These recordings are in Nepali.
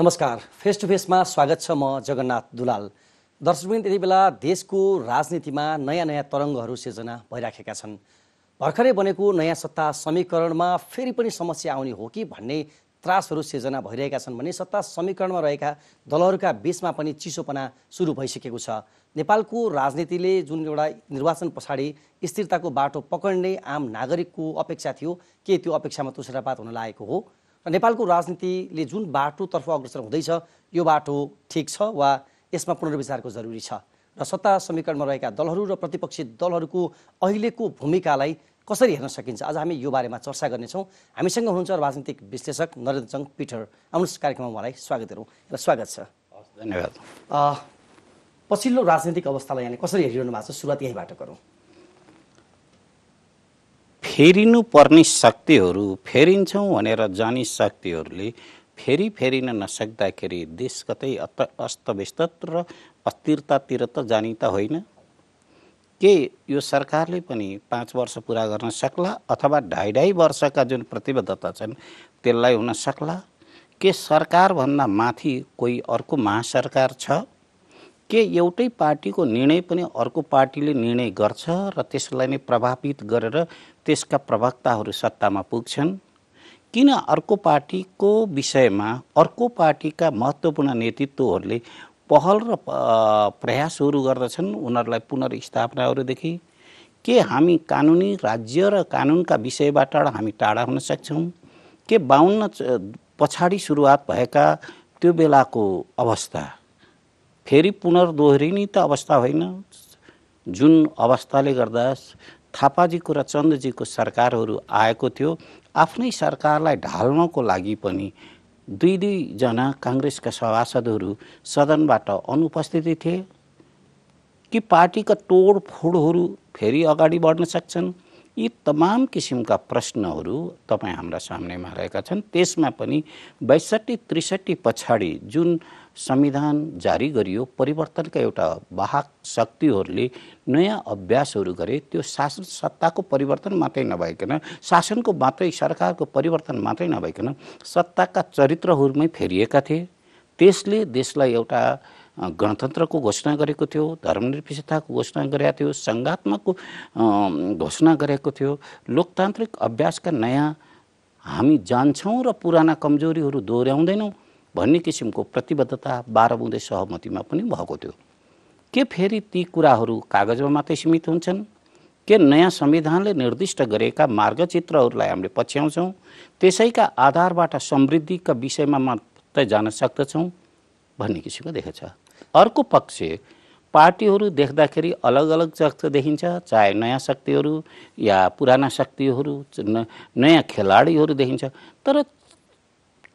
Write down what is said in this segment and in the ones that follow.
नमस्कार, फेस टु फेसमा स्वागत छ। म जगन्नाथ दुलाल। दर्शकवृन्द, यति बेला देशको राजनीतिमा नयाँ नयाँ तरङ्गहरू सिर्जना भइराखेका छन्। भर्खरै बनेको नयाँ सत्ता समीकरणमा फेरि पनि समस्या आउने हो कि भन्ने त्रासहरू सिर्जना भइरहेका छन् भने सत्ता समीकरणमा रहेका दलहरूका बीचमा पनि चिसोपना सुरु भइसकेको छ। नेपालको राजनीतिले जुन एउटा निर्वाचन पछाडि स्थिरताको बाटो पकड्ने आम नागरिकको अपेक्षा थियो, के त्यो अपेक्षामा तुषारपात हुन लागेको हो र नेपालको राजनीतिले जुन बाटोतर्फ अग्रसर हुँदैछ यो बाटो ठिक छ वा यसमा पुनर्विचारको जरुरी छ र सत्ता समीकरणमा रहेका दलहरू र प्रतिपक्षी दलहरूको अहिलेको भूमिकालाई कसरी हेर्न सकिन्छ, आज हामी यो बारेमा चर्चा गर्नेछौँ। हामीसँग हुनुहुन्छ राजनीतिक विश्लेषक नरेन्द्रचङ पिटर। आउनुहोस्, कार्यक्रममा उहाँलाई स्वागत गरौँ र स्वागत छ। धन्यवाद। पछिल्लो राजनीतिक अवस्थालाई यहाँले कसरी हेरिरहनु भएको छ, सुरुवात यहीबाट गरौँ। फेरिनु पर्ने शक्तिहरू फेरिन्छौँ भनेर जाने शक्तिहरूले फेरिन नसक्दाखेरि देश कतै अस्तव्यस्त र अस्थिरतातिर त जाने त होइन। के यो सरकारले पनि 5 वर्ष पुरा गर्न सक्ला अथवा 2.5 वर्षका जुन प्रतिबद्धता छन् त्यसलाई हुन सक्ला? के सरकारभन्दा माथि कोही अर्को महासरकार छ? के एउटै पार्टीको निर्णय पनि अर्को पार्टीले निर्णय गर्छ र त्यसलाई नै प्रभावित गरेर त्यसका प्रवक्ताहरू सत्तामा पुग्छन्? किन अर्को पार्टीको विषयमा अर्को पार्टीका महत्त्वपूर्ण नेतृत्वहरूले पहल र प्रयासहरू गर्दछन् उनीहरूलाई पुनर्स्थापनाहरूदेखि? के हामी कानुनी राज्य र कानुनका विषयबाट हामी टाढा हुन सक्छौँ? के 52 पछाडि सुरुवात भएका त्यो बेलाको अवस्था फेरि पुनर्दोहोरिने त अवस्था होइन? जुन अवस्थाले गर्दा थापाजीको र चन्दजीको सरकारहरू आएको थियो, आफ्नै सरकारलाई ढाल्नको लागि पनि दुई जना काङ्ग्रेसका सभासदहरू सदनबाट अनुपस्थित थिए। कि पार्टीका तोडफोडहरू फेरि अगाडि बढ्न सक्छन्? यी तमाम किसिमका प्रश्नहरू तपाईँ हाम्रा सामनेमा रहेका छन्। त्यसमा पनि 62-63 पछाडि जुन संविधान जारी गरियो, परिवर्तनका एउटा वाहक शक्तिहरूले नयाँ अभ्यासहरू गरे। त्यो शासन सत्ताको परिवर्तन मात्रै नभइकन, शासनको मात्रै सरकारको परिवर्तन मात्रै नभइकन सत्ताका चरित्रहरूमै फेरिएका थिए। त्यसले देशलाई एउटा गणतन्त्रको घोषणा गरेको थियो, धर्मनिरपेक्षताको घोषणा गरेको थियो, सङ्घात्मकको घोषणा गरेको थियो। लोकतान्त्रिक अभ्यासका नयाँ हामी जान्छौँ र पुराना कमजोरीहरू दोहोऱ्याउँदैनौँ भन्ने किसिमको प्रतिबद्धता 12 बुँदे सहमतिमा पनि भएको थियो। के फेरि ती कुराहरू कागजमा मात्रै सीमित हुन्छन्? के नयाँ संविधानले निर्दिष्ट गरेका मार्गचित्रहरूलाई हामीले पछ्याउँछौँ? त्यसैका आधारबाट समृद्धिका विषयमा मात्रै जान सक्दछौँ भन्ने किसिमको देखेछ। अर्को पक्ष पार्टीहरू देख्दाखेरि अलग अलग जस्तो देखिन्छ, चाहे नयाँ शक्तिहरू या पुराना शक्तिहरू, नयाँ खेलाडीहरू देखिन्छ। तर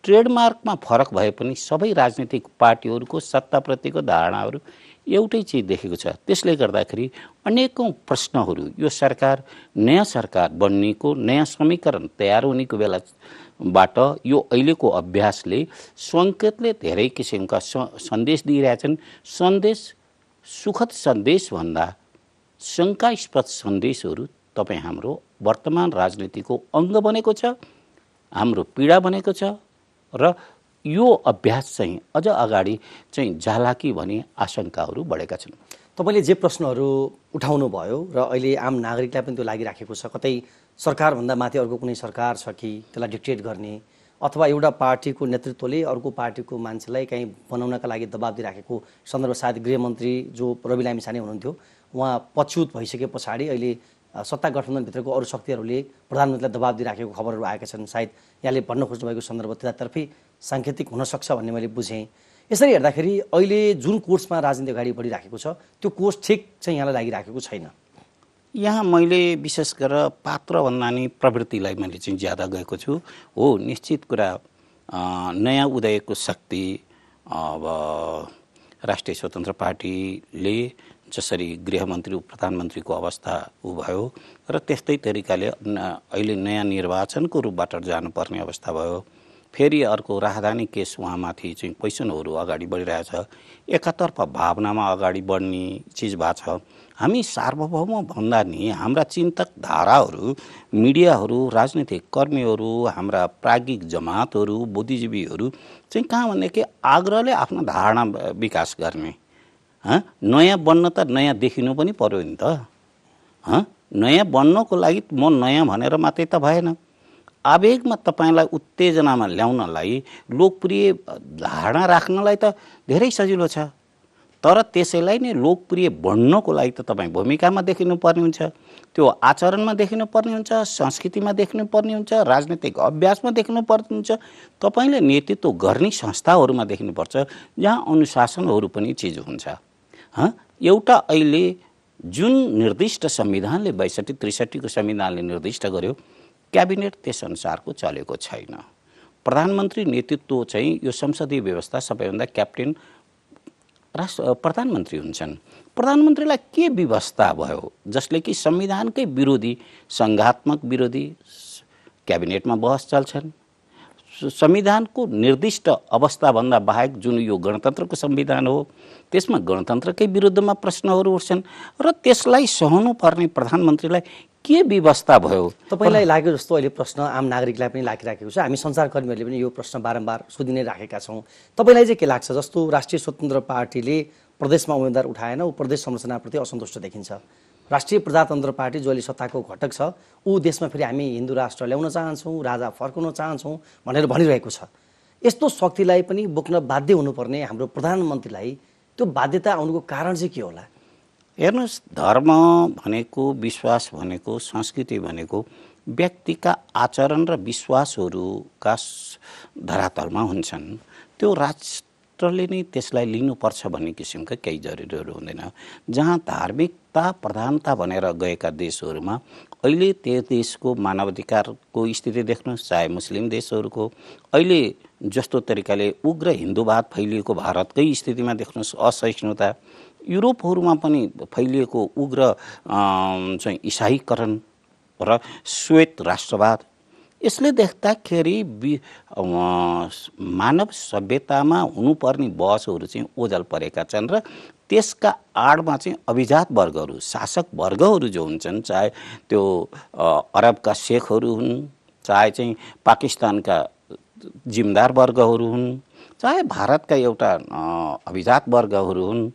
ट्रेडमार्कमा फरक भए पनि सबै राजनीतिक पार्टीहरूको सत्ताप्रतिको धारणाहरू एउटै चिज देखेको छ। त्यसले गर्दाखेरि अनेकौं प्रश्नहरू यो सरकार नयाँ सरकार बन्नेको, नयाँ समीकरण तयार हुनेको बेलाबाट यो अहिलेको अभ्यासले सङ्केतले धेरै किसिमका सन्देश दिइरहेछन्। सन्देश सुखद सन्देशभन्दा शङ्कास्पद सन्देशहरू तपाईँ हाम्रो वर्तमान राजनीतिको अङ्ग बनेको छ, हाम्रो पीडा बनेको छ र यो अभ्यास चाहिँ अझ अगाडि चाहिँ जाला कि भन्ने आशंकाहरू बढेका छन्। तपाईँले जे प्रश्नहरू उठाउनु भयो र अहिले आम नागरिकलाई पनि त्यो लागिराखेको छ, कतै सरकारभन्दा माथि अर्को कुनै सरकार छ कि त्यसलाई डिक्टेट गर्ने, अथवा एउटा पार्टीको नेतृत्वले अर्को पार्टीको मान्छेलाई कहीँ बनाउनका लागि दबाब दिइराखेको सन्दर्भ सायद गृहमन्त्री जो रवि लामिछाने हुनुहुन्थ्यो उहाँ पछुत भइसके पछाडि अहिले सत्ता गठबन्धनभित्रको अरू शक्तिहरूले प्रधानमन्त्रीलाई दबाब दिइराखेको खबरहरू आएका छन्। सायद यहाँले भन्न खोज्नुभएको सन्दर्भ त्यतातर्फै साङ्केतिक हुनसक्छ भन्ने मैले बुझेँ। यसरी हेर्दाखेरि अहिले जुन कोर्समा राजनीति अगाडि बढिराखेको छ त्यो कोर्स ठिक चाहिँ यहाँलाई लागिराखेको छैन? यहाँ मैले विशेष गरेर पात्र भन्दा नि प्रवृत्तिलाई मैले चाहिँ ज्यादा गएको छु। हो, निश्चित कुरा नयाँ उदयको शक्ति अब राष्ट्रिय स्वतन्त्र पार्टीले जसरी गृहमन्त्री प्रधानमन्त्रीको अवस्था भयो र त्यस्तै तरिकाले अहिले नयाँ निर्वाचनको रूपबाट जानुपर्ने अवस्था भयो। फेरि अर्को राजधानी केस उहाँमाथि चाहिँ क्वेसनहरू अगाडि बढिरहेछ। एकातर्फ भावनामा अगाडि बढ्ने चिज भएको छ। हामी सार्वभौम भन्दा नि हाम्रा चिन्तक धाराहरू, मिडियाहरू, राजनीतिक कर्मीहरू, हाम्रा प्राज्ञिक जमातहरू, बुद्धिजीवीहरू चाहिँ कहाँ भनेदेखि आग्रहले आफ्नो धारणा विकास गर्ने। नयाँ बन्न त नयाँ देखिनु पनि पर्यो नि त। नयाँ बन्नको लागि म नयाँ भनेर मात्रै त भएन। आवेगमा तपाईँलाई उत्तेजनामा ल्याउनलाई, लोकप्रिय धारणा राख्नलाई त धेरै सजिलो छ, तर त्यसैलाई नै लोकप्रिय बन्नको लागि त तपाईँ भूमिकामा देखिनु पर्ने हुन्छ, त्यो आचरणमा देखिनु पर्ने हुन्छ, संस्कृतिमा देखिनु पर्ने हुन्छ, राजनीतिक अभ्यासमा देखिनु पर्ने हुन्छ, तपाईँले नेतृत्व गर्ने संस्थाहरूमा देखिनुपर्छ जहाँ अनुशासनहरू पनि चिज हुन्छ। एउटा अहिले जुन निर्दिष्ट संविधानले 62-63 संविधानले निर्दिष्ट गर्यो, क्याबिनेट त्यस अनुसारको चलेको छैन। प्रधानमन्त्री नेतृत्व चाहिँ यो संसदीय व्यवस्था सबैभन्दा क्याप्टेन प्रधानमन्त्री हुन्छन्। प्रधानमन्त्रीलाई के व्यवस्था भयो जसले कि संविधानकै विरोधी, सङ्घात्मक विरोधी क्याबिनेटमा बहस चल्छन्। संविधानको निर्दिष्ट अवस्थाभन्दा बाहेक जुन यो गणतन्त्रको संविधान हो त्यसमा गणतन्त्रकै विरुद्धमा प्रश्नहरू उठ्छन् र त्यसलाई सहनु पर्ने प्रधानमन्त्रीलाई के व्यवस्था भयो? तपाईँलाई लाग्यो जस्तो अहिले प्रश्न आम नागरिकलाई पनि लागिराखेको छ, हामी सञ्चारकर्मीहरूले पनि यो प्रश्न बारम्बार सोधि नै राखेका छौँ। तपाईँलाई चाहिँ के लाग्छ? जस्तो राष्ट्रिय स्वतन्त्र पार्टीले प्रदेशमा उम्मेदवार उठाएन, ऊ प्रदेश संरचनाप्रति असन्तुष्ट देखिन्छ। राष्ट्रिय प्रजातन्त्र पार्टी जो अहिले सत्ताको घटक छ, ऊ देशमा फेरि हामी हिन्दू राष्ट्र ल्याउन चाहन्छौँ, राजा फर्काउन चाहन्छौँ भनेर भनिरहेको छ। यस्तो शक्तिलाई पनि बोक्न बाध्य हुनुपर्ने हाम्रो प्रधानमन्त्रीलाई त्यो बाध्यता आउनुको कारण चाहिँ के होला? हेर्नुहोस्, धर्म भनेको, विश्वास भनेको, संस्कृति भनेको व्यक्तिका आचरण र विश्वासहरूका धरातलमा हुन्छन्। त्यो राष्ट्रले नै त्यसलाई लिनुपर्छ भन्ने किसिमका केही जरुरीहरू हुँदैन। जहाँ धार्मिकता प्रधानता भनेर गएका देशहरूमा अहिले त्यो देशको मानवाधिकारको स्थिति देख्नुहोस्, चाहे मुस्लिम देशहरूको अहिले जस्तो तरिकाले उग्र हिन्दूवाद फैलिएको भारतकै स्थितिमा देख्नुहोस्, असहिष्णुता, युरोपहरूमा पनि फैलिएको उग्र चाहिँ इसाईकरण र श्वेत राष्ट्रवाद, यसले देख्दाखेरि मानव सभ्यतामा हुनुपर्ने बहसहरू चाहिँ ओझल परेका छन् र त्यसका आडमा चाहिँ अभिजात वर्गहरू, शासक वर्गहरू जो हुन्छन्, चाहे त्यो अरबका शेखहरू हुन्, चाहे चाहिँ पाकिस्तानका जिम्मेदार वर्गहरू हुन्, चाहे भारतका एउटा अभिजात वर्गहरू हुन्,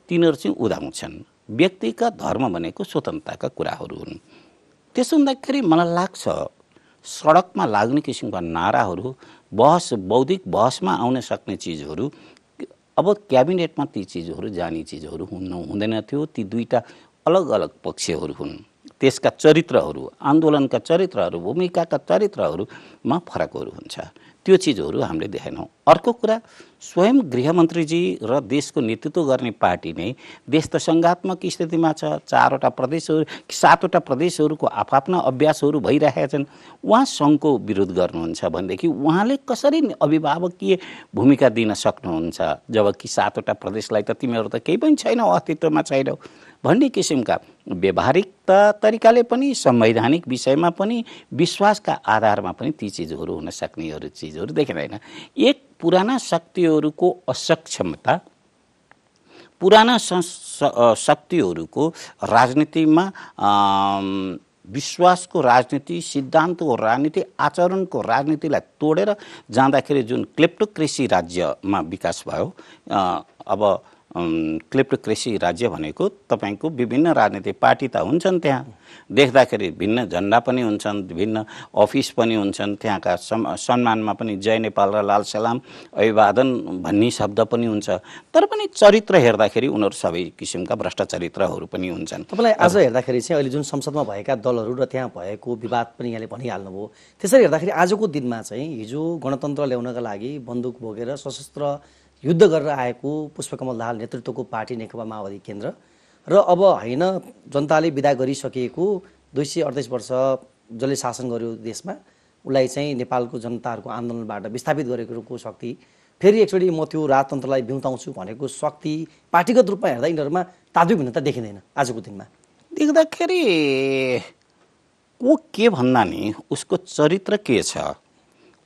तिनीहरू चाहिँ उदाउँछन्। व्यक्तिगत धर्म भनेको स्वतन्त्रताका कुराहरू हुन्। त्यसो हुँदाखेरि मलाई लाग्छ सडकमा लाग्ने किसिमका नाराहरू, बहस, बौद्धिक बहसमा आउन सक्ने चिजहरू अब क्याबिनेटमा ती चिजहरू जाने चिजहरू हुँदैन थियो। ती दुईटा अलग अलग पक्षहरू हुन्। त्यसका चरित्रहरू, आन्दोलनका चरित्रहरू, भूमिकाका चरित्रहरूमा फरकहरू हुन्छ। त्यो चिजहरू हामीले देखेनौँ। अर्को कुरा, स्वयं गृहमन्त्रीजी र देशको नेतृत्व गर्ने पार्टी नै देश त सङ्घात्मक स्थितिमा छ। 4वटा प्रदेशहरू, 7वटा प्रदेशहरूको आफ्ना अभ्यासहरू भइरहेका छन्। उहाँ सङ्घको विरोध गर्नुहुन्छ भनेदेखि उहाँले कसरी अभिभावकीय भूमिका दिन सक्नुहुन्छ जबकि 7वटा प्रदेशलाई त तिमीहरू त केही पनि छैनौ, अस्तित्वमा छैनौ भन्ने किसिमका व्यवहारिक तरिकाले पनि, संवैधानिक विषयमा पनि, विश्वासका आधारमा पनि ती चिजहरू हुन सक्नेहरू चिजहरू देखिँदैन। एक पुराना शक्तिहरूको असक्षमता, पुराना शक्तिहरूको राजनीतिमा विश्वासको राजनीति, सिद्धान्तको राजनीति, आचरणको राजनीतिलाई तोडेर जाँदाखेरि जुन क्लेप्टोक्रेसी राज्यमा विकास भयो, अब क्लेप्टोक्रेसी राज्य भनेको तपाईँको विभिन्न राजनीतिक पार्टी त हुन्छन्, त्यहाँ देख्दाखेरि भिन्न झन्डा पनि हुन्छन्, भिन्न अफिस पनि हुन्छन्, त्यहाँका सम्मानमा पनि जय नेपाल र लाल सलाम अभिवादन भन्ने शब्द पनि हुन्छ, तर पनि चरित्र हेर्दाखेरि उनीहरू सबै किसिमका भ्रष्ट चरित्रहरू पनि हुन्छन्। तपाईँलाई आज हेर्दाखेरि चाहिँ अहिले जुन संसदमा भएका दलहरू र त्यहाँ भएको विवाद पनि यहाँले भनिहाल्नुभयो, त्यसरी हेर्दाखेरि आजको दिनमा चाहिँ हिजो गणतन्त्र ल्याउनका लागि बन्दुक बोकेर सशस्त्र युद्ध गरेर आएको पुष्पकमल दाहाल नेतृत्वको पार्टी नेकपा माओवादी केन्द्र र अब होइन जनताले विदा गरिसकेको 238 वर्ष जसले शासन गर्यो देशमा, उसलाई चाहिँ नेपालको जनताहरूको आन्दोलनबाट विस्थापित गरेको शक्ति, फेरि एकचोटि म त्यो राजतन्त्रलाई बिउताउँछु भनेको शक्ति, पार्टीगत रूपमा हेर्दा यिनीहरूमा तात्विक भिन्नता देखिँदैन आजको दिनमा। देख्दाखेरि को के भन्दा नि उसको चरित्र के छ,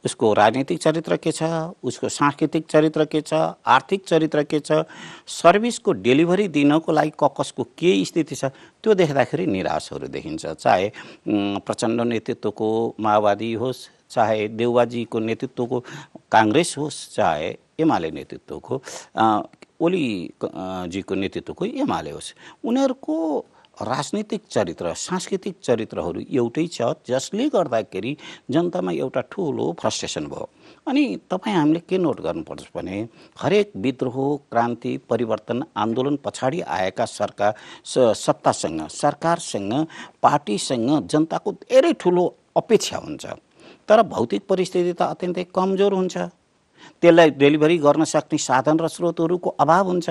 उसको राजनीतिक चरित्र के छ, उसको सांस्कृतिक चरित्र के छ, आर्थिक चरित्र के छ, सर्भिसको डेलिभरी दिनको लागि ककसको के स्थिति छ, त्यो देख्दाखेरि निराशहरू देखिन्छ। चाहे प्रचण्ड नेतृत्वको माओवादी होस्, चाहे देउबाजीको नेतृत्वको काङ्ग्रेस होस्, चाहे एमाले नेतृत्वको ओलीजीको नेतृत्वको एमाले होस्, उनीहरूको राजनीतिक चरित्र, सांस्कृतिक चरित्रहरू एउटै छ, जसले गर्दाखेरि जनतामा एउटा ठुलो फ्रस्ट्रेसन भयो। अनि हामीले के नोट गर्नुपर्छ भने हरेक विद्रोह, क्रान्ति, परिवर्तन, आन्दोलन पछाडि आएका सत्तासँग, सरकारसँग, पार्टीसँग जनताको धेरै ठुलो अपेक्षा हुन्छ। तर भौतिक परिस्थिति त अत्यन्तै कमजोर हुन्छ, त्यसलाई डेलिभरी गर्न सक्ने साधन र स्रोतहरूको अभाव हुन्छ।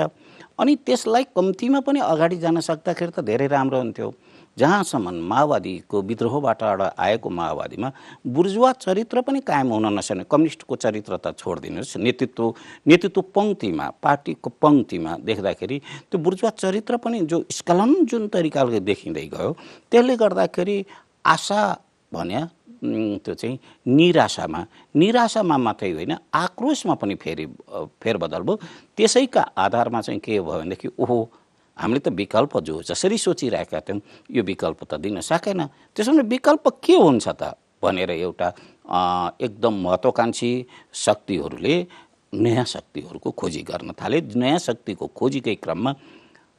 अनि त्यसलाई कम्तीमा पनि अगाडि जान सक्दाखेरि त धेरै राम्रो हुन्थ्यो। जहाँसम्म माओवादीको विद्रोहबाट आएको माओवादीमा बुर्जुवा चरित्र पनि कायम हुन नसक्ने, कम्युनिस्टको चरित्र त छोडिदिनुहोस्, नेतृत्व पङ्क्तिमा, पार्टीको पङ्क्तिमा देख्दाखेरि त्यो बुर्जुवा चरित्र पनि जो स्खलन जुन तरिकाले देखिँदै गयो, त्यसले गर्दाखेरि आशा भने त्यो चाहिँ निराशामा मात्रै होइन, आक्रोशमा पनि फेरबदल भयो। त्यसैका आधारमा चाहिँ के भयो भनेदेखि ओहो, हामीले त विकल्प जो जसरी सोचिरहेका थियौँ यो विकल्प त दिन सकेन। त्यसो भने विकल्प के हुन्छ त भनेर एउटा एकदम महत्त्वाकांक्षी शक्तिहरूले नयाँ शक्तिहरूको खोजी गर्न थाले। नयाँ शक्तिको खोजीकै क्रममा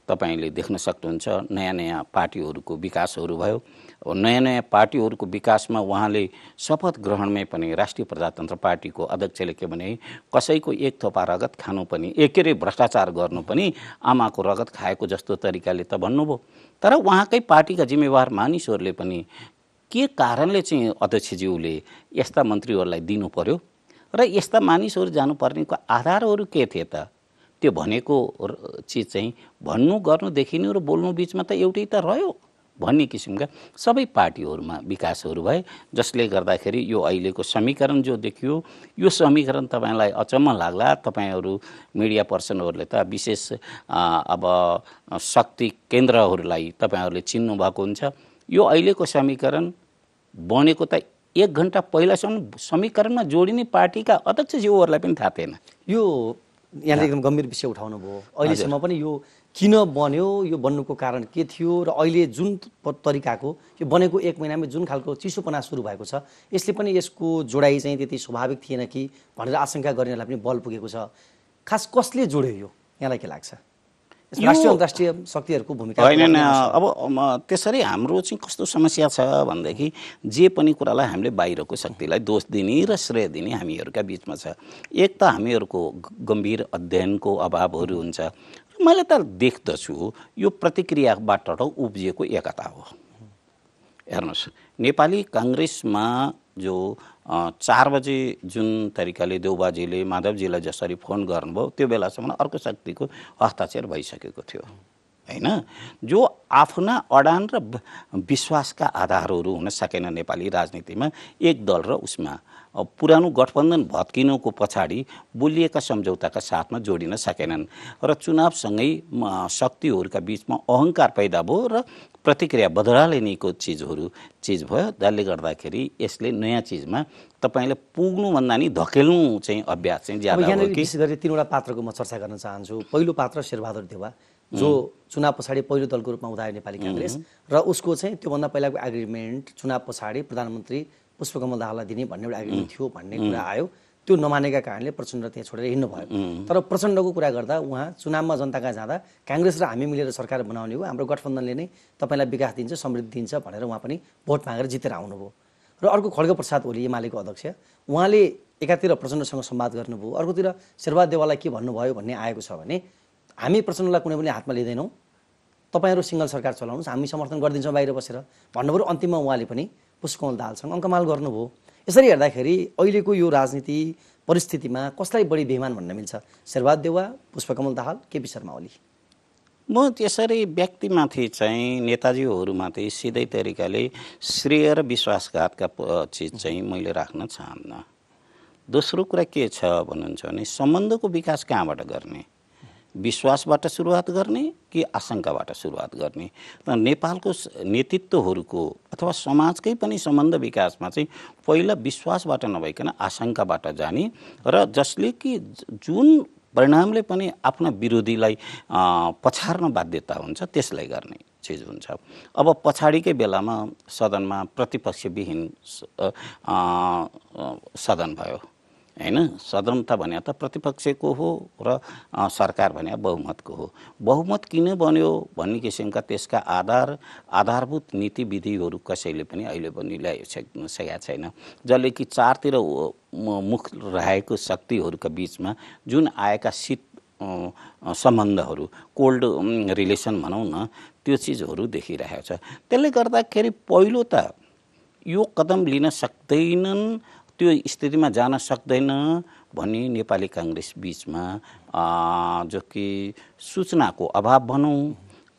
तपाईँले देख्न सक्नुहुन्छ नयाँ पार्टीहरूको विकासहरू भयो। नयाँ पार्टीहरूको विकासमा उहाँले शपथ ग्रहणमै पनि राष्ट्रिय प्रजातन्त्र पार्टीको अध्यक्षले के भने कसैको एक थोपा रगत खानु पनि, के अरे भ्रष्टाचार गर्नु पनि आमाको रगत खाएको जस्तो तरिकाले त भन्नुभयो। तर उहाँकै पार्टीका जिम्मेवार मानिसहरूले पनि के कारणले चाहिँ अध्यक्षज्यूले यस्ता मन्त्रीहरूलाई दिनु पर्यो र यस्ता मानिसहरू जानुपर्नेको आधारहरू के थिए त, त्यो भनेको चिज चाहिँ भन्नु, गर्नु, देखिनु र बोल्नु बिचमा त एउटै त रह्यो भन्ने किसिमका सबै पार्टीहरूमा विकासहरू भए, जसले गर्दाखेरि यो अहिलेको समीकरण जो देखियो, यो समीकरण तपाईँलाई अचम्म लाग्ला। तपाईँहरू मिडिया पर्सनहरूले त विशेष अब शक्ति केन्द्रहरूलाई तपाईँहरूले चिन्नु भएको हुन्छ। यो अहिलेको समीकरण बनेको त 1 घन्टा पहिलासम्म समीकरणमा जोडिने पार्टीका अध्यक्षज्यूहरूलाई पनि थाहा थिएन। यो यहाँले एकदम गम्भीर विषय उठाउनु भयो। अहिलेसम्म पनि यो किन बन्यो, यो बन्नुको कारण के थियो र अहिले जुन तरिकाको यो बनेको 1 महिनामै जुन खालको चिसोपना सुरु भएको छ, यसले पनि यसको जोडाइ चाहिँ त्यति स्वाभाविक थिएन कि भनेर आशंका गर्नेलाई पनि बल पुगेको छ। खास कसले जोड्यो यो, यहाँलाई के लाग्छ? राष्ट्रिय अन्तर्राष्ट्रिय शक्तिहरूको भूमिका होइन। अब त्यसरी हाम्रो चाहिँ कस्तो समस्या छ भनेदेखि जे पनि कुरालाई हामीले बाहिरको शक्तिलाई दोष दिने र श्रेय दिने हामीहरूका बिचमा छ। एक त हामीहरूको गम्भीर अध्ययनको अभावहरू हुन्छ। मैले त देख्दछु यो प्रतिक्रियाबाट उब्जिएको एकता हो। हेर्नुहोस्, नेपाली काङ्ग्रेसमा जो 4 बजे जुन तरिकाले देउबाजीले माधवजीलाई जसरी फोन गर्नुभयो, त्यो बेलासम्म अर्को शक्तिको हस्ताक्षर भइसकेको थियो होइन। जो आफ्ना अडान र विश्वासका आधारहरू हुन सकेन नेपाली राजनीतिमा, एक दल र उसमा पुरानो गठबन्धन भत्किनुको पछाडि बोलिएका सम्झौताका साथमा जोडिन सकेनन् र चुनावसँगै शक्तिहरूका बिचमा अहङ्कार पैदा भयो र प्रतिक्रिया बदला लिनेको चिज भयो। जसले गर्दाखेरि यसले नयाँ चिजमा तपाईँले पुग्नुभन्दा नि धकेल्नु चाहिँ अभ्यास चाहिँ ज्यादा हो कि। विशेष गरी 3वटा पात्रको म चर्चा गर्न चाहन्छु। पहिलो पात्र शेरबहादुर देउवा, जो चुनाव पछाडि पहिलो दलको रूपमा उदायो नेपाली काङ्ग्रेस, र उसको चाहिँ त्योभन्दा पहिलाको एग्रिमेन्ट चुनाव पछाडि प्रधानमन्त्री पुष्पकमल दाहाललाई दिने भन्ने एउटा एग्रिमेन्ट थियो भन्ने कुरा आयो। त्यो नमानेका कारणले प्रचण्ड त्यहाँ छोडेर हिँड्नु भयो। तर प्रचण्डको कुरा गर्दा उहाँ चुनावमा जनताका जाँदा काङ्ग्रेस र हामी मिलेर सरकार बनाउने हो, हाम्रो गठबन्धनले नै तपाईँलाई विकास दिन्छ, समृद्धि दिन्छ भनेर उहाँ पनि भोट मागेर जितेर आउनुभयो। र अर्को खड्गप्रसाद ओली एमालेको अध्यक्ष, उहाँले एकातिर प्रचण्डसँग संवाद गर्नुभयो, अर्कोतिर शेरबहादुर देउवालाई के भन्नुभयो भन्ने आएको छ भने हामी प्रचण्डलाई कुनै पनि हातमा लिँदैनौँ, तपाईँहरू सिङ्गल सरकार चलाउनुहोस्, हामी समर्थन गरिदिन्छौँ बाहिर बसेर भन्नुभयो। अन्तिममा उहाँले पनि पुष्पकमल दाहालसँग अङ्कमाल गर्नुभयो। यसरी हेर्दाखेरि अहिलेको यो राजनीति परिस्थितिमा कसलाई बढी बेइमान भन्न मिल्छ, शेरबहादुर देउवा, पुष्पकमल दाहाल, केपी शर्मा ओली? म त्यसरी व्यक्तिमाथि चाहिँ नेताजीहरूमाथि सिधै तरिकाले श्रेय र विश्वासघातका चिज चाहिँ मैले राख्न चाहन्न। दोस्रो कुरा के छ भन्नुहुन्छ भने सम्बन्धको विकास कहाँबाट गर्ने? विश्वासबाट सुरुवात गर्ने कि आशंकाबाट सुरुवात गर्ने? त नेपालको नेतृत्वहरूको अथवा समाजकै पनि सम्बन्ध विकासमा चाहिँ पहिला विश्वासबाट नभइकन आशंकाबाट जाने र जसले कि जुन परिणामले पनि आफ्ना विरोधीलाई पछार्न बाध्यता हुन्छ त्यसलाई गर्ने चिज हुन्छ। अब पछाडिकै बेलामा सदनमा प्रतिपक्षविहीन सदन भयो हैन। सदन त भने त प्रतिपक्षको हो र सरकार भने बहुमतको हो। बहुमत किन बन्यो भन्ने किसिमका त्यसका आधारभूत नीति विधिहरू कसैले पनि अहिले पनि ल्याइसकेका छैन। जसले कि चारतिर मुख रहेको शक्तिहरूका बीचमा जुन आएका शीत सम्बन्धहरू, कोल्ड रिलेसन भनौँ न, त्यो चिजहरू देखिरहेको छ। त्यसले गर्दाखेरि पहिलो त यो कदम लिन सक्दैनन्, त्यो स्थितिमा जान सक्दैन भन्ने नेपाली काङ्ग्रेस बीचमा जो कि सूचनाको अभाव भनौँ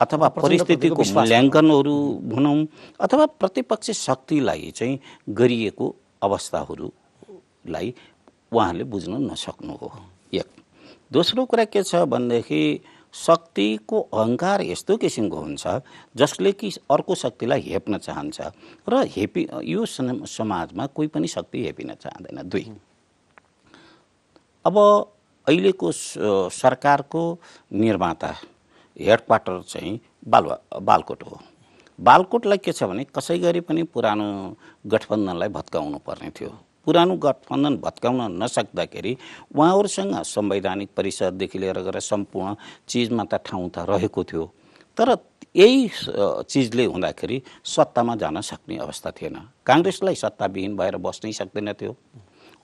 अथवा परिस्थितिको मूल्याङ्कनहरू भनौँ अथवा प्रतिपक्ष शक्तिलाई चाहिँ गरिएको अवस्थाहरूलाई उहाँले बुझ्न नसक्नु हो एक। दोस्रो कुरा के छ भनेदेखि शक्तिको अहङ्कार यस्तो किसिमको हुन्छ जसले कि अर्को शक्तिलाई हेप्न चाहन्छ र यो समाजमा कोही पनि शक्ति हेपिन चाहँदैन। दुई, अब अहिलेको सरकारको निर्माता हेडक्वार्टर चाहिँ बालकोट हो। बालकोटलाई के छ भने कसै गरी पनि पुरानो गठबन्धनलाई भत्काउनु पर्ने थियो। पुरानो गठबन्धन भत्काउन नसक्दाखेरि उहाँहरूसँग संवैधानिक परिषददेखि लिएर गएर सम्पूर्ण चिजमा त ठाउँ त रहेको थियो, तर यही चिजले हुँदाखेरि सत्तामा जान सक्ने अवस्था थिएन। काङ्ग्रेसलाई सत्ताविहीन भएर बस्नै सक्दैन थियो।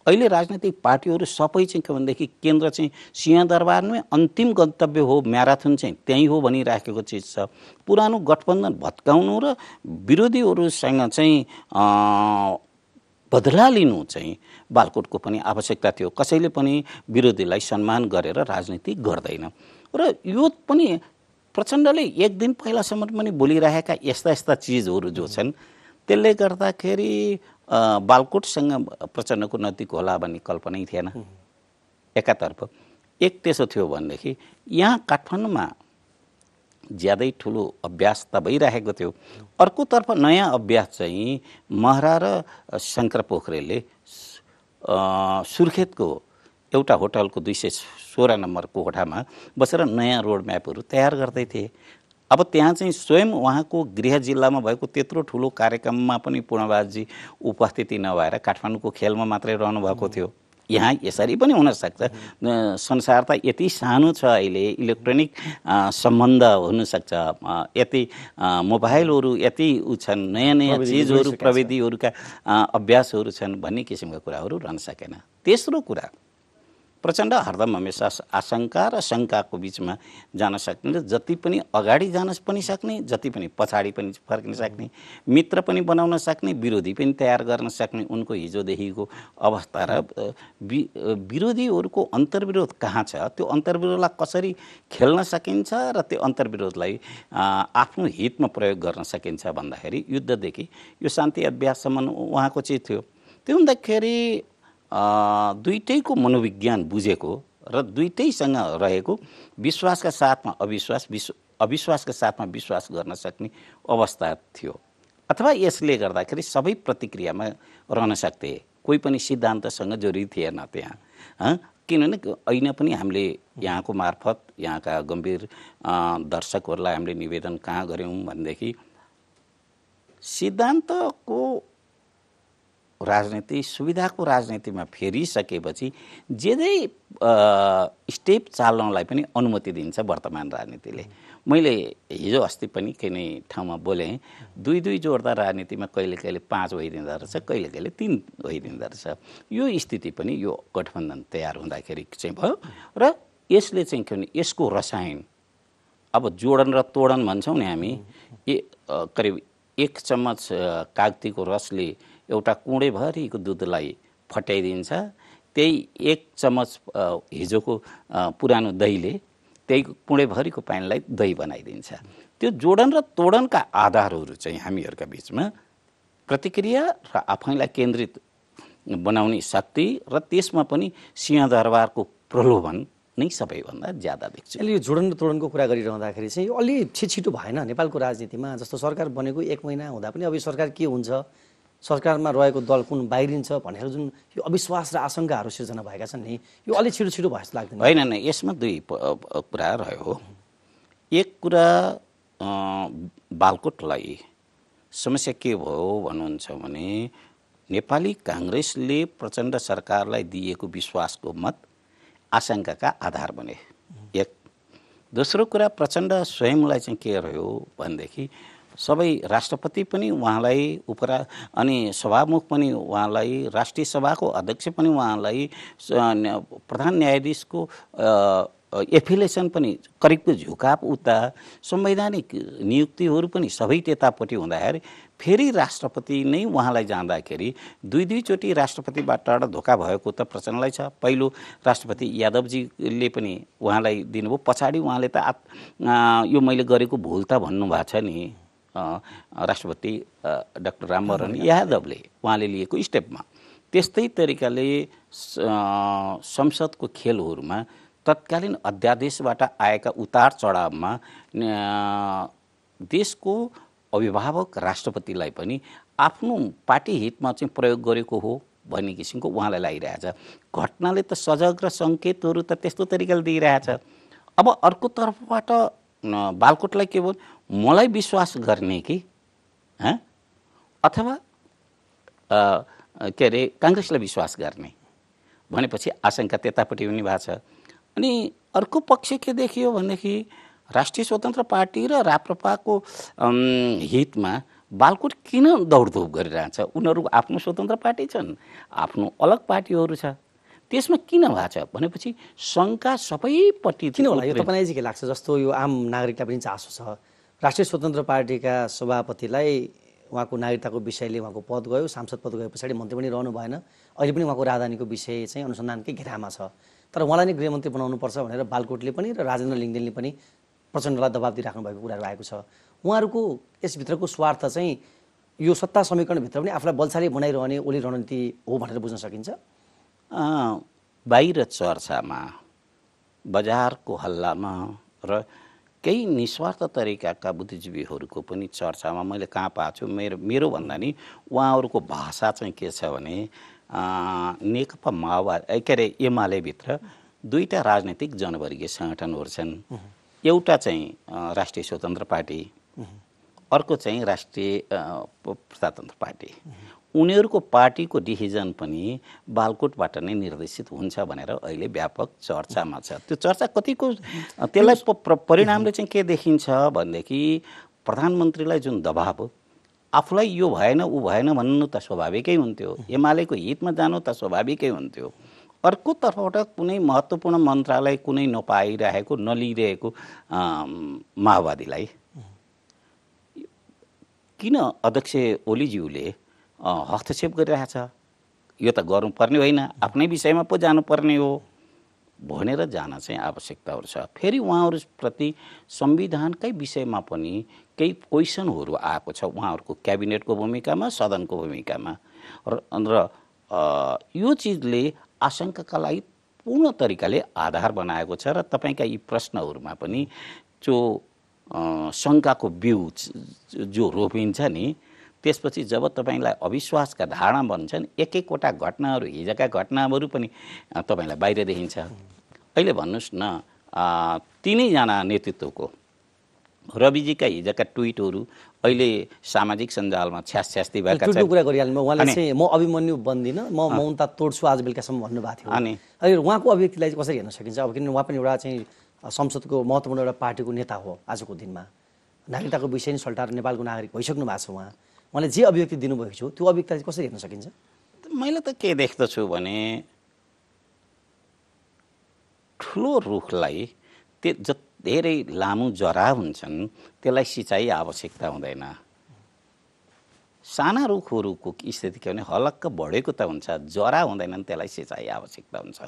अहिले राजनैतिक पार्टीहरू सबै चाहिँ के भनेदेखि केन्द्र चाहिँ सिंहदरबारमै अन्तिम गन्तव्य हो, म्याराथन चाहिँ त्यहीँ हो भनिराखेको चिज छ। पुरानो गठबन्धन भत्काउनु र विरोधीहरूसँग चाहिँ बदला लिनु चाहिँ बालकोटको पनि आवश्यकता थियो। कसैले पनि विरोधीलाई सम्मान गरेर राजनीति गर्दैन र यो पनि प्रचण्डले एक दिन पहिलासम्म पनि बोलिरहेका यस्ता यस्ता चिजहरू जो छन् त्यसले गर्दाखेरि बालकोटसँग प्रचण्डको नजिक होला भन्ने कल्पनै थिएन एकातर्फ। एक त्यसो थियो भनेदेखि यहाँ काठमाडौँमा ज्यादै ठुलो अभ्यास त भइरहेको थियो। अर्कोतर्फ नयाँ अभ्यास चाहिँ महरा र शङ्कर पोखरेलले सुर्खेतको एउटा होटलको 216 नम्बरको कोठामा बसेर नयाँ रोड म्यापहरू तयार गर्दै थिए। अब त्यहाँ चाहिँ स्वयं उहाँको गृह जिल्लामा भएको त्यत्रो ठुलो कार्यक्रममा पनि पूर्णबाजी उपस्थिति नभएर काठमाडौँको खेलमा मात्रै रहनु भएको थियो। यहाँ यसरी पनि हुनसक्छ। संसार त यति सानो छ, अहिले इलेक्ट्रोनिक सम्बन्ध हुनसक्छ, यति मोबाइलहरू यति छन्, नयाँ नयाँ चिजहरू प्रविधिहरूका अभ्यासहरू छन् भन्ने किसिमका कुराहरू रहन सकेन। तेस्रो कुरा, प्रचण्ड हरदम हमेसा आशंका र शङ्काको बिचमा जान सक्ने, जति पनि अगाडि जान पनि सक्ने, जति पनि पछाडि पनि फर्किन सक्ने, मित्र पनि बनाउन सक्ने, विरोधी पनि तयार गर्न सक्ने उनको हिजोदेखिको अवस्था र विरोधीहरूको अन्तर्विरोध कहाँ छ, त्यो अन्तर्विरोधलाई कसरी खेल्न सकिन्छ र त्यो अन्तर्विरोधलाई आफ्नो हितमा प्रयोग गर्न सकिन्छ भन्दाखेरि युद्धदेखि यो शान्ति अभ्याससम्म उहाँको चिज थियो। त्यो हुँदाखेरि दुईटैको मनोविज्ञान बुझेको र दुईटैसँग रहेको विश्वासका साथमा अविश्वासका साथमा विश्वास गर्न सक्ने अवस्था थियो। अथवा यसले गर्दाखेरि सबै प्रतिक्रियामा रहन सक्थे, कोही पनि सिद्धान्तसँग जोडित थिएन त्यहाँ। किनभने ऐन पनि हामीले यहाँको मार्फत यहाँका गम्भीर दर्शकहरूलाई हामीले निवेदन कहाँ गऱ्यौँ भनेदेखि सिद्धान्तको राजनीति सुविधाको राजनीतिमा फेरिसकेपछि जेदै स्टेप चाल्नलाई पनि अनुमति दिन्छ वर्तमान राजनीतिले। मैले हिजो अस्ति पनि कुनै ठाउँमा बोलेँ, दुई जोड्दा राजनीतिमा कहिले कहिले 5 भइदिँदो रहेछ, कहिले कहिले 3 भइदिँदो रहेछ। यो स्थिति पनि यो गठबन्धन तयार हुँदाखेरि चाहिँ भयो र यसले चाहिँ के भने यसको रसायन, अब जोडन र तोडन भन्छौँ नि हामी, करिब 1 चम्मच कागतीको रसले एउटा कुँडेभरिको दुधलाई फट्याइदिन्छ, त्यही 1 चम्मच हिजोको पुरानो दहीले त्यही कुँडेभरिको पानीलाई दही बनाइदिन्छ। त्यो जोडन र तोडनका आधारहरू चाहिँ हामीहरूका बिचमा प्रतिक्रिया र आफैलाई केन्द्रित बनाउने शक्ति र त्यसमा पनि सिंहदरबारको प्रलोभन नै सबैभन्दा ज्यादा देख्छु। अहिले यो जोडन र तोडनको कुरा गरिरहँदाखेरि चाहिँ यो अलि छिटो भएन नेपालको राजनीतिमा? जस्तो सरकार बनेको 1 महिना हुँदा पनि अब यो सरकार के हुन्छ, सरकारमा रहेको दल कुन बाहिरिन्छ भनेर जुन यो अविश्वास र आशंकाहरू सिर्जना भएका छन् नि, यो अलि छिटो भयो जस्तो लाग्दैन? होइन, यसमा दुई कुरा रह्यो। एक कुरा बालकोटलाई समस्या के भयो भन्नुहुन्छ भने नेपाली काङ्ग्रेसले प्रचण्ड सरकारलाई दिएको विश्वासको मत आशंकाका आधार बने। एक। दोस्रो कुरा प्रचण्ड स्वयंलाई चाहिँ के रह्यो भनेदेखि सबै राष्ट्रपति पनि उहाँलाई अनि सभामुख पनि उहाँलाई, राष्ट्रिय सभाको अध्यक्ष पनि उहाँलाई, प्रधान न्यायाधीशको एफिलेसन पनि करिबको झुकाव उता, संवैधानिक नियुक्तिहरू पनि सबै त्यतापट्टि हुँदाखेरि फेरि राष्ट्रपति नै उहाँलाई जाँदाखेरि दुईचोटि राष्ट्रपतिबाट धोका भएको त प्रचण्डलाई छ। पहिलो राष्ट्रपति यादवजीले पनि उहाँलाई दिनुभयो, पछाडि उहाँले त यो मैले गरेको भुल त भन्नुभएको छ नि राष्ट्रपति डाक्टर रामवरण यादवले उहाँले लिएको स्टेपमा। त्यस्तै तरिकाले संसदको खेलहरूमा तत्कालीन अध्यादेशबाट आएका उतार चढावमा देशको अभिभावक राष्ट्रपतिलाई पनि आफ्नो पार्टी हितमा चाहिँ प्रयोग गरेको हो भन्ने किसिमको उहाँलाई लागिरहेछ। घटनाले त सजग र सङ्केतहरू त त्यस्तो तरिकाले दिइरहेछ। अब अर्को तर्फबाट बालकोटलाई के भयो, मलाई विश्वास गर्ने कि अथवा के अरे काङ्ग्रेसलाई विश्वास गर्ने भनेपछि आशंका त्यतापट्टि पनि भएको छ। अनि अर्को पक्ष के देखियो भनेदेखि राष्ट्रिय स्वतन्त्र पार्टी र राप्रपाको हितमा बालकोट किन दौडधुप गरिरहन्छ? उनीहरू आफ्नो स्वतन्त्र पार्टी छन्, आफ्नो अलग पार्टीहरू छ, त्यसमा किन भएको छ भनेपछि शङ्का सबैपट्टि किन होला? यो तपाईँलाई चाहिँ के लाग्छ? जस्तो यो आम नागरिकलाई पनि चासो छ, राष्ट्रिय स्वतन्त्र पार्टीका सभापतिलाई उहाँको नागरिकताको विषयले उहाँको पद गयो, सांसद पद गए पछाडि मन्त्री पनि रहनु भएन, अहिले पनि उहाँको राजधानीको विषय चाहिँ अनुसन्धानकै घेरामा छ, तर उहाँलाई नै गृहमन्त्री बनाउनुपर्छ भनेर बालकोटले पनि र राजेन्द्र लिङ्गदेनले पनि प्रचण्डलाई दबाब दिइराख्नु भएको कुराहरू आएको छ। उहाँहरूको यसभित्रको स्वार्थ चाहिँ यो सत्ता समीकरणभित्र पनि आफूलाई बलशाली बनाइरहने ओली रणनीति हो भनेर बुझ्न सकिन्छ? बाहिर चर्चामा, बजारको हल्लामा र केही निस्वार्थ तरिकाका बुद्धिजीवीहरूको पनि चर्चामा मैले कहाँ पाएको छु, मेरो भन्दा नि उहाँहरूको भाषा चाहिँ के छ भने नेकपा माओवादी के अरे एमालेभित्र दुईवटा राजनीतिक जनवर्गीय सङ्गठनहरू छन्। एउटा चाहिँ राष्ट्रिय स्वतन्त्र पार्टी, अर्को चाहिँ राष्ट्रिय प्रजातन्त्र पार्टी। उनीहरूको पार्टीको डिसिजन पनि बालकोटबाट नै निर्देशित हुन्छ भनेर अहिले व्यापक चर्चामा छ। त्यो चर्चा कतिको त्यसलाई परिणामले चाहिँ के देखिन्छ भनेदेखि प्रधानमन्त्रीलाई जुन दबाब, आफूलाई यो भएन ऊ भएन भन्नु त स्वाभाविकै हुन्थ्यो, एमालेको हितमा जानु त स्वाभाविकै हुन्थ्यो। अर्को तर्फबाट कुनै महत्त्वपूर्ण मन्त्रालय कुनै नपाइरहेको नलिइरहेको माओवादीलाई किन अध्यक्ष ओलीज्यूले हस्तक्षेप गरिरहेछ? यो त गर्नुपर्ने होइन, आफ्नै विषयमा पो जानुपर्ने हो भनेर जान चाहिँ आवश्यकताहरू छ। फेरि उहाँहरूप्रति संविधानकै विषयमा पनि केही क्वेसनहरू आएको छ उहाँहरूको क्याबिनेटको भूमिकामा, सदनको भूमिकामा र यो चिजले आशंकाका लागि पूर्ण तरिकाले आधार बनाएको छ। र तपाईँका यी प्रश्नहरूमा पनि जो शङ्काको बिउ जो रोपिन्छ नि, त्यसपछि जब तपाईँलाई अविश्वासका धारणा बन्छन्, एक-एकवटा घटनाहरू, हिजोका घटनाहरू पनि तपाईँलाई बाहिर देखिन्छ। अहिले भन्नुहोस् न, तिनैजना नेतृत्वको रविजीका हिजोका ट्विटहरू अहिले सामाजिक सञ्जालमा छ्यास्ती भएका छन्। कुरा गरिहाल्नु, उहाँले चाहिँ म अभिमन्यु बन्दिनँ, म मौनता तोड्छु आज बेलुकासम्म भन्नुभएको थियो। अनि उहाँको अभिव्यक्तिलाई चाहिँ कसरी हेर्न सकिन्छ? अब किनभने उहाँ पनि एउटा चाहिँ संसदको महत्त्वपूर्ण एउटा पार्टीको नेता हो। आजको दिनमा नागरिकताको विषय नै सल्टाएर नेपालको नागरिक भइसक्नु भएको छ। उहाँले जे अभिव्यक्ति दिनुभएको छ त्यो अभिव्यक्तिलाई कसरी हेर्न सकिन्छ? मैले त के देख्दछु भने ठुलो रुखलाई धेरै लामो जरा हुन्छन्, त्यसलाई सिँचाइ आवश्यकता हुँदैन। साना रुखहरूको स्थिति के भने हलक्क बढेको त हुन्छ, जरा हुँदैनन्, त्यसलाई सिँचाइ आवश्यकता हुन्छ।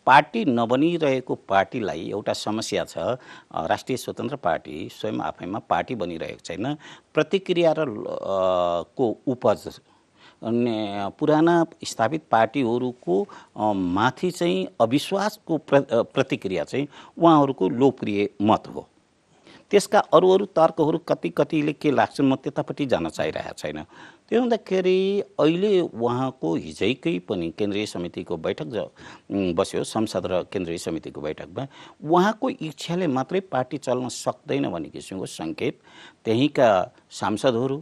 पार्टी नबनिरहेको पार्टीलाई एउटा समस्या छ। राष्ट्रिय स्वतन्त्र पार्टी स्वयं आफैमा पार्टी बनिरहेको छैन। प्रतिक्रिया र को उपज पुराना स्थापित पार्टीहरूको माथि चाहिँ अविश्वासको प्रतिक्रिया चाहिँ उहाँहरूको लोकप्रिय मत हो। त्यसका अरू तर्कहरू कतिले के लाग्छन् म त्यतापट्टि जान चाहिरहेको छैन। त्यो हुँदाखेरि अहिले उहाँको हिजैकै पनि केन्द्रीय समितिको बैठक बस्यो, संसद र केन्द्रीय समितिको बैठकमा उहाँको इच्छाले मात्रै पार्टी चल्न सक्दैन भन्ने किसिमको सङ्केत त्यहीँका सांसदहरू,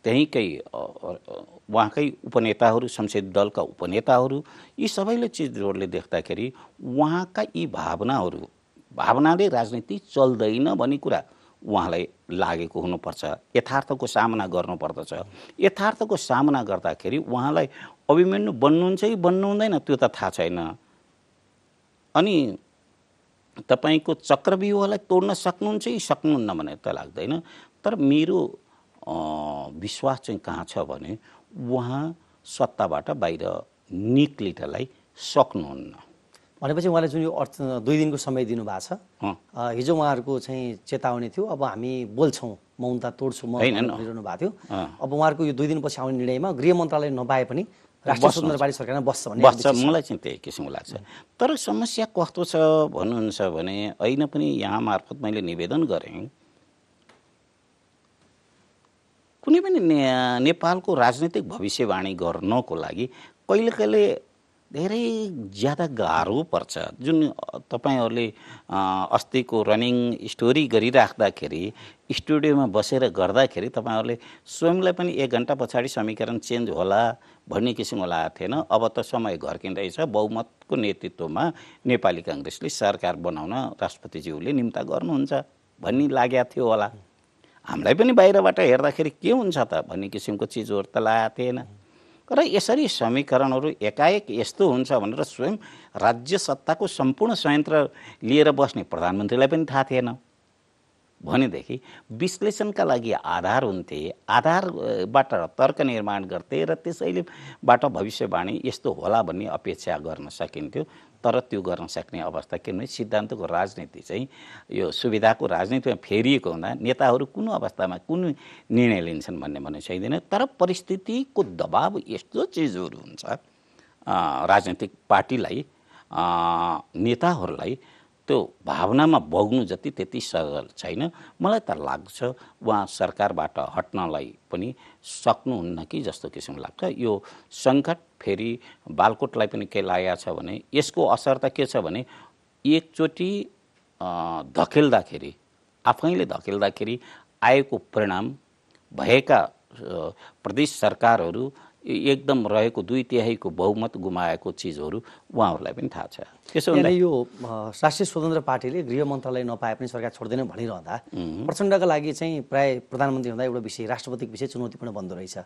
त्यहीँकै उहाँकै उपनेताहरू, संसदीय दलका उपनेताहरू, यी सबैले चिजहरूले देख्दाखेरि उहाँका यी भावनाले राजनीति चल्दैन भन्ने कुरा उहाँलाई लागेको हुनुपर्छ। यथार्थको सामना गर्नुपर्दछ। यथार्थको सामना गर्दाखेरि उहाँलाई अभिमन्यु बन्नुहुन्छ कि बन्नुहुँदैन त्यो त थाहा छैन। अनि तपाईँको चक्रव्यूहलाई तोड्न सक्नुहुन्छ कि सक्नुहुन्न भने त लाग्दैन। तर मेरो विश्वास चाहिँ कहाँ छ भने उहाँ सत्ताबाट बाहिर निक्लिनलाई सक्नुहुन्न। भनेपछि उहाँले जुन यो 2 दिनको समय दिनुभएको छ, हिजो उहाँहरूको चाहिँ चेतावनी थियो, अब हामी बोल्छौँ, मौनता तोड्छु म भनिरहनु भएको थियो। अब उहाँहरूको यो 2 दिनपछि आउने निर्णयमा गृह मन्त्रालय नपाए पनि राष्ट्रिय स्वतन्त्र पार्टी सरकारमा बस्छ भन्ने मलाई चाहिँ त्यही किसिमको लाग्छ। तर समस्या कस्तो छ भन्नुहुन्छ भने ऐन पनि यहाँ मार्फत मैले निवेदन गरेँ, कुनै पनि नेपालको राजनीतिक भविष्यवाणी गर्नको लागि कहिले धेरै ज्यादा गाह्रो पर्छ। जुन तपाईँहरूले अस्तिको रनिङ स्टोरी गरिराख्दाखेरि स्टुडियोमा बसेर गर्दाखेरि तपाईँहरूले स्वयंलाई पनि 1 घन्टा पछाडि समीकरण चेन्ज होला भन्ने किसिमको लागेको थिएन। अब त समय घर्किँदैछ। बहुमतको नेतृत्वमा नेपाली काङ्ग्रेसले सरकार बनाउन राष्ट्रपतिज्यूले निम्ता गर्नुहुन्छ भन्ने लागेको थियो होला। हामीलाई पनि बाहिरबाट हेर्दाखेरि के हुन्छ त भन्ने किसिमको चिजहरू त लागेको थिएन। तर यसरी समीकरणहरू एकाएक यस्तो हुन्छ भनेर स्वयं राज्य सत्ताको सम्पूर्ण संयन्त्र लिएर बस्ने प्रधानमन्त्रीलाई पनि थाहा थिएन भनेदेखि विश्लेषणका लागि आधार हुन्थे, आधारबाट तर्क निर्माण गर्थे र त्यसैलेबाट भविष्यवाणी यस्तो होला भन्ने अपेक्षा गर्न सकिन्थ्यो। तर त्यो गर्न सक्ने अवस्था किनभने सिद्धान्तको राजनीति चाहिँ यो सुविधाको राजनीतिमा फेरिएको हुँदा नेताहरू कुन अवस्थामा कुन निर्णय लिन्छन् भन्ने चाहिँदैन। तर परिस्थितिको दबाब यस्तो चिजहरू हुन्छ राजनीतिक पार्टीलाई, नेताहरूलाई त्यो भावनामा बग्नु जति त्यति सरल छैन। मलाई त लाग्छ उहाँ सरकारबाट हट्नलाई पनि सक्नुहुन्न कि जस्तो किसिम लाग्छ। यो सङ्कट फेरि बालकोटलाई पनि के लागेको छ भने यसको असर त के छ भने एकचोटि धकेल्दाखेरि, आफैले धकेल्दाखेरि आएको परिणाम भएका प्रदेश सरकारहरू एकदम रहेको 2/3 बहुमत गुमाएको चिजहरू उहाँहरूलाई पनि थाहा छ। त्यसो हुँदा यो राष्ट्रिय स्वतन्त्र पार्टीले गृह मन्त्रालय नपाए पनि सरकार छोड्दैन भनिरहँदा प्रचण्डका लागि चाहिँ प्राय प्रधानमन्त्री हुँदा एउटा विषय राष्ट्रपतिको विषय चुनौतीपूर्ण बन्दो रहेछ।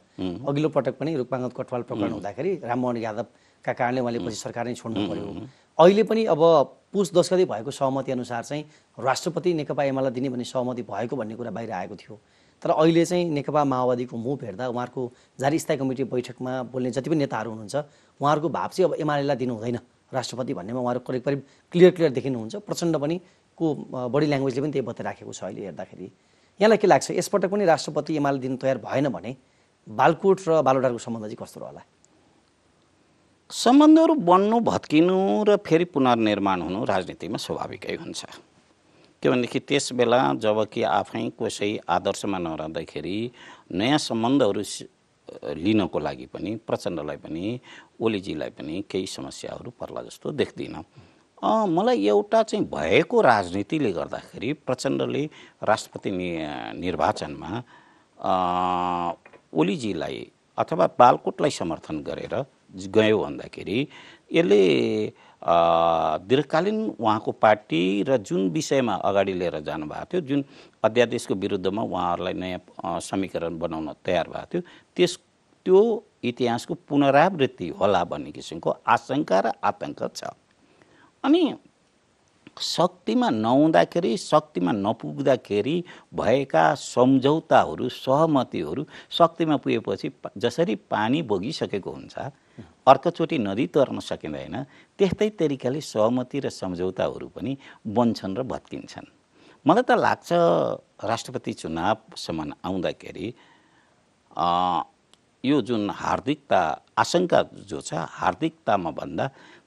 अघिल्लो पटक पनि रूपमाङ्गद कटवाल प्रकरण हुँदाखेरि राममोहन यादवका कारणले उहाँले पछि सरकार नै छोड्नु पर्यो। अहिले पनि अब पुस 10 गते भएको सहमति अनुसार चाहिँ राष्ट्रपति नेकपा एमाले दिने भन्ने सहमति भएको भन्ने कुरा बाहिर आएको थियो। तर अहिले चाहिँ नेकपा माओवादीको मुभ हेर्दा उहाँहरूको जारी स्थायी कमिटी बैठकमा बोल्ने जति पनि नेताहरू हुनुहुन्छ उहाँहरूको भाव चाहिँ अब एमालेलाई दिनु हुँदैन राष्ट्रपति भन्नेमा उहाँहरू करिब क्लियर देखिनुहुन्छ। प्रचण्ड पनि को बडी ल्याङ्ग्वेजले पनि त्यही बताइराखेको छ अहिले हेर्दाखेरि। यहाँलाई के लाग्छ यसपटक पनि राष्ट्रपति एमाले दिनु तयार भएन भने बालकोट र बालोडारको सम्बन्ध चाहिँ कस्तो रहला? सम्बन्धहरू बन्नु, भत्किनु र फेरि पुनर्निर्माण हुनु राजनीतिमा स्वाभाविकै हुन्छ। किनभनेदेखि त्यस बेला जब कि आफै कसै आदर्शमा नरहँदाखेरि नयाँ सम्बन्धहरू लिनको लागि पनि प्रचण्डलाई पनि ओलीजीलाई पनि केही समस्याहरू पर्ला जस्तो देख्दिनँ। मलाई एउटा चाहिँ भएको राजनीतिले गर्दाखेरि प्रचण्डले राष्ट्रपति निर्वाचनमा ओलीजीलाई अथवा बालकोटलाई समर्थन गरेर गयो भन्दाखेरि यसले दीर्घकालीन उहाँको पार्टी र जुन विषयमा अगाडि लिएर जानुभएको थियो, जुन अध्यादेशको विरुद्धमा उहाँहरूलाई नयाँ समीकरण बनाउन तयार भएको थियो, त्यो इतिहासको पुनरावृत्ति होला भन्ने किसिमको आशंका र आतंक छ। अनि शक्तिमा नहुँदाखेरि, शक्तिमा नपुग्दाखेरि भएका सम्झौताहरू, सहमतिहरू शक्तिमा पुगेपछि जसरी पानी बगिसकेको हुन्छ, अर्कोचोटि नदी तर्न सकिँदैन, त्यस्तै तरिकाले सहमति र सम्झौताहरू पनि बन्छन् र भत्किन्छन्। मलाई त लाग्छ राष्ट्रपति चुनावसम्म आउँदाखेरि यो जुन हार्दिकता आशंका जो छ हार्दिकतामा भन्दा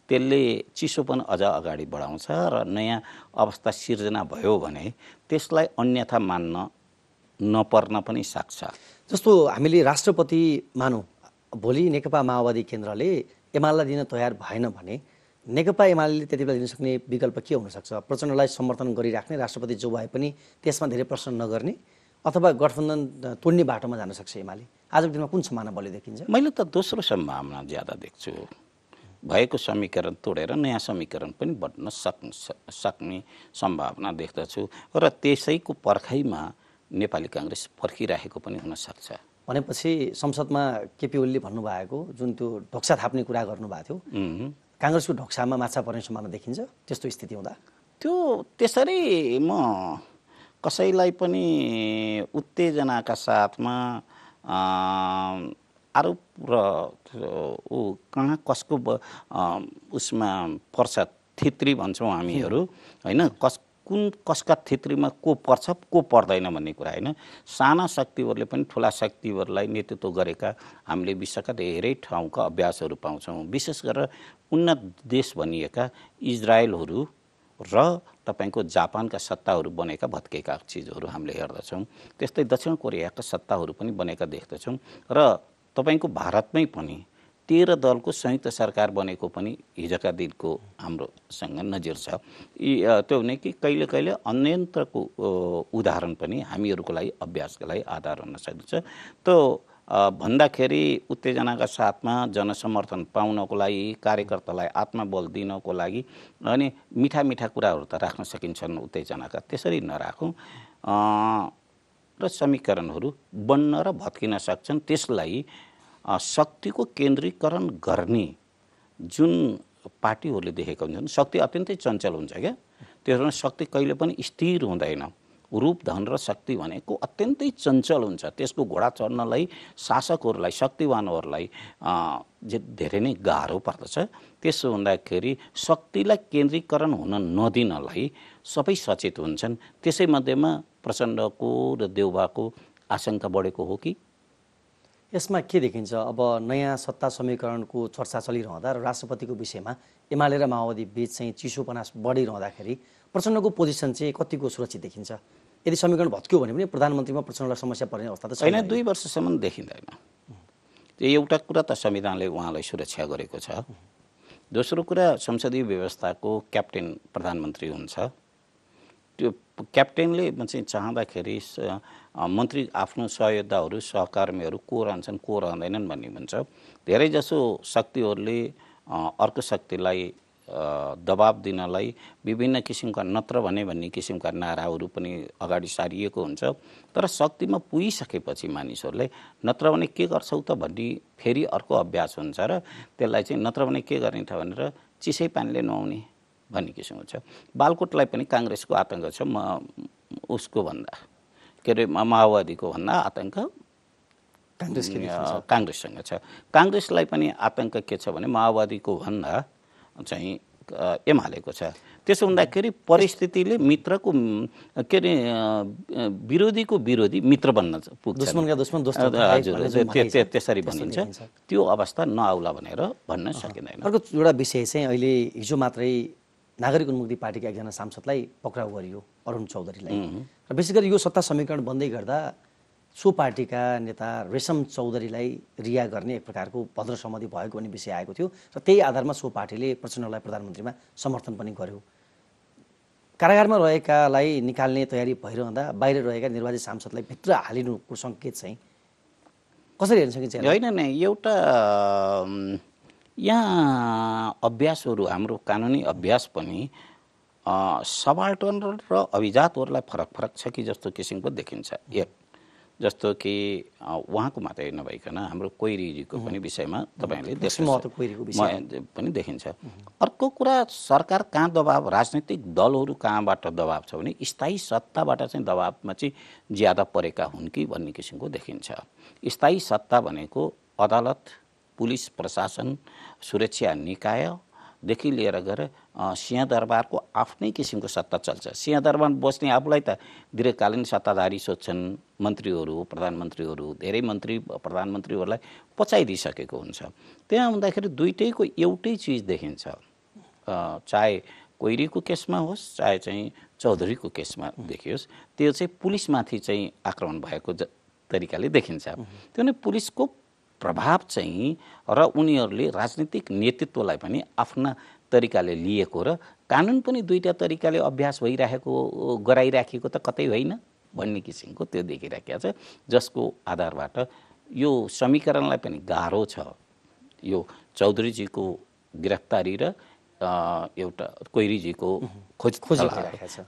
त्यसले चिसोपन अझ अगाडि बढाउँछ र नयाँ अवस्था सिर्जना भयो भने त्यसलाई अन्यथा मान्न नपर्न पनि सक्छ। जस्तो हामीले राष्ट्रपति मानौँ, भोलि नेकपा माओवादी केन्द्रले एमालेलाई दिन तयार भएन भने नेकपा एमाले त्यति बेला दिन सक्ने विकल्प के हुनसक्छ? प्रचण्डलाई समर्थन गरिराख्ने, राष्ट्रपति जो भए पनि त्यसमा धेरै प्रश्न नगर्ने, अथवा गठबन्धन तोड्ने बाटोमा जान सक्छ एमाले? आजको दिनमा कुन सम्भावना बलियो देखिन्छ? मैले त दोस्रो सम्भावना ज्यादा देख्छु। भएको समीकरण तोडेर नयाँ समीकरण पनि बन्न सक्ने सम्भावना देख्दछु र त्यसैको पर्खाइमा नेपाली काङ्ग्रेस पर्खिरहेको पनि हुनसक्छ। भनेपछि संसदमा केपी ओलीले भन्नुभएको जुन त्यो ढोक्सा थाप्ने कुरा गर्नुभएको थियो, काङ्ग्रेसको ढोक्सामा माछा पर्ने सम्भावना देखिन्छ त्यस्तो स्थिति हुँदा? त्यो त्यसरी म कसैलाई पनि उत्तेजनाका साथमा आरोप र ऊ कहाँ कसको उसमा पर्छ थित्री भन्छौँ हामीहरू होइन, कसका थित्रीमा को पर्छ को पर्दैन भन्ने कुरा होइन। साना शक्तिहरूले पनि ठुला शक्तिहरूलाई नेतृत्व गरेका हामीले विश्वका धेरै ठाउँका अभ्यासहरू पाउँछौँ। विशेष गरेर उन्नत देश भनिएका इजरायलहरू र तपाईँको जापानका सत्ताहरू बनेका भत्केका चिजहरू हामीले हेर्दछौँ। त्यस्तै दक्षिण कोरियाका सत्ताहरू पनि बनेका देख्दछौँ र तपाईँको भारतमै पनि 13 दलको संयुक्त सरकार बनेको पनि हिजोका दिनको हाम्रोसँग नजिर छ। त्यो भने कि कहिले कहिले अन्यन्त्रको उदाहरण पनि हामीहरूको लागि अभ्यासका लागि आधार हुन सक्दछ। त्यो भन्दाखेरि उत्तेजनाका साथमा जनसमर्थन पाउनको लागि, कार्यकर्तालाई आत्मबल दिनको लागि अनि मिठा मिठा कुराहरू त राख्न सकिन्छन् उत्तेजनाका, त्यसरी नराखौँ र समीकरणहरू बन्न र भत्किन सक्छन्। त्यसलाई शक्तिको केन्द्रीकरण गर्ने जुन पार्टीहरूले देखेका हुन्छन्, शक्ति अत्यन्तै चञ्चल हुन्छ क्या, त्यसमा शक्ति कहिले पनि स्थिर हुँदैन। रूप धन र शक्ति भनेको अत्यन्तै चञ्चल हुन्छ। त्यसको घोडा चढ्नलाई शासकहरूलाई, शक्तिवानहरूलाई धेरै नै गाह्रो पर्दछ। त्यसो हुँदाखेरि शक्तिलाई केन्द्रीकरण हुन नदिनलाई सबै सचेत हुन्छन्। त्यसैमध्येमा प्रचण्डको र देउबाको आशंका बढेको हो कि? यसमा के देखिन्छ? अब नयाँ सत्ता समीकरणको चर्चा चलिरहँदा र राष्ट्रपतिको विषयमा एमाले र माओवादी बीच चाहिँ चिसोपना बढिरहँदाखेरि प्रचण्डको पोजिसन चाहिँ कतिको सुरक्षित देखिन्छ? यदि समीकरण भत्क्यो भने पनि प्रधानमन्त्रीमा प्रचण्डलाई समस्या पर्ने अवस्था त छैन। 2 वर्षसम्म देखिँदैन। त्यो एउटा कुरा त संविधानले उहाँलाई सुरक्षा गरेको छ। दोस्रो कुरा, संसदीय व्यवस्थाको क्याप्टेन प्रधानमन्त्री हुन्छ। त्यो क्याप्टेनले चाहिँ चाहँदाखेरि मन्त्री आफ्नो सहयोद्धाहरू, सहकर्मीहरू को रहन्छन् को रहँदैनन् भन्ने हुन्छ। धेरैजसो शक्तिहरूले अर्को शक्तिलाई दबाब दिनलाई विभिन्न किसिमका नत्र भन्ने किसिमका नाराहरू पनि अगाडि सारिएको हुन्छ। तर शक्तिमा पुगिसकेपछि मानिसहरूले नत्र भने के गर्छौ त भन्ने फेरि अर्को अभ्यास हुन्छ र त्यसलाई चाहिँ नत्र भने के गर्ने त भनेर चिसै पानीले नुहाउने भन्ने किसिम हुन्छ। बालकोटलाई पनि काङ्ग्रेसको आतङ्क छ, उसको भन्दा के अरे माओवादीको भन्दा आतङ्क काङ्ग्रेससँग छ। काङ्ग्रेसलाई पनि आतङ्क के छ भने माओवादीको भन्दा चाहिँ एमालेको छ। त्यसो हुँदाखेरि परिस्थितिले मित्रको के अरे विरोधीको विरोधी मित्र बन्न पुग्छ। दुश्मनका दुश्मन दोस्त त्यसरी भनिन्छ। त्यो अवस्था नआउला भनेर भन्न सकिँदैन। अर्को एउटा विषय चाहिँ अहिले हिजो मात्रै नागरिक उन्मुक्ति पार्टीका एकजना सांसदलाई पक्राउ गरियो, अरुण चौधरीलाई। र विशेष गरी यो सत्ता समीकरण बन्दै गर्दा सो पार्टीका नेता रेशम चौधरीलाई रिहा गर्ने एक प्रकारको भद्र सहमति भएको भन्ने विषय आएको थियो र त्यही आधारमा सो पार्टीले प्रचण्डलाई प्रधानमन्त्रीमा समर्थन पनि गर्यो। कारागारमा रहेकालाई निकाल्ने तयारी भइरहँदा बाहिर रहेका निर्वाचित सांसदलाई भित्र हालिनुको सङ्केत चाहिँ कसरी हेर्न सकिन्छ? होइन नै, एउटा यहाँ अभ्यासहरू, हाम्रो कानुनी अभ्यास पनि सबाल्टर्न र अभिजातहरूलाई फरक फरक छ कि जस्तो किसिमको देखिन्छ। एक जस्तो कि उहाँको मात्रै नभइकन हाम्रो कोइरीजीको पनि विषयमा तपाईँहरूले पनि देखिन्छ। अर्को कुरा, सरकार कहाँ दबाब, राजनीतिक दलहरू कहाँबाट दबाब छ भने स्थायी सत्ताबाट चाहिँ दबाबमा चाहिँ ज्यादा परेका हुन् कि भन्ने किसिमको देखिन्छ। स्थायी सत्ता भनेको अदालत, पुलिस प्रशासन, सुरक्षा निकाय देखि लिएर गएर सिंहदरबारको आफ्नै किसिमको सत्ता चल्छ। सिंहदरबारमा बस्ने आफूलाई त दीर्घकालीन सत्ताधारी सोध्छन्, मन्त्रीहरू, प्रधानमन्त्रीहरू, धेरै मन्त्री प्रधानमन्त्रीहरूलाई पचाइदिइसकेको हुन्छ। त्यहाँ हुँदाखेरि दुइटैको एउटै चिज देखिन्छ, चाहे कोइरीको केसमा होस् चाहे चाहिँ चौधरीको केसमा देखियोस्, त्यो चाहिँ पुलिसमाथि चाहिँ आक्रमण भएको तरिकाले देखिन्छ। त्यो भने पुलिसको प्रभाव चाहिँ र उनीहरूले राजनीतिक नेतृत्वलाई पनि आफ्ना तरिकाले लिएको र कानुन पनि दुईटा तरिकाले अभ्यास गराइराखेको त कतै होइन भन्ने किसिमको त्यो देखिराखेको छ, जसको आधारबाट यो समीकरणलाई पनि गाह्रो छ। यो चौधरीजीको गिरफ्तारी र एउटा कोइरीजीको खोज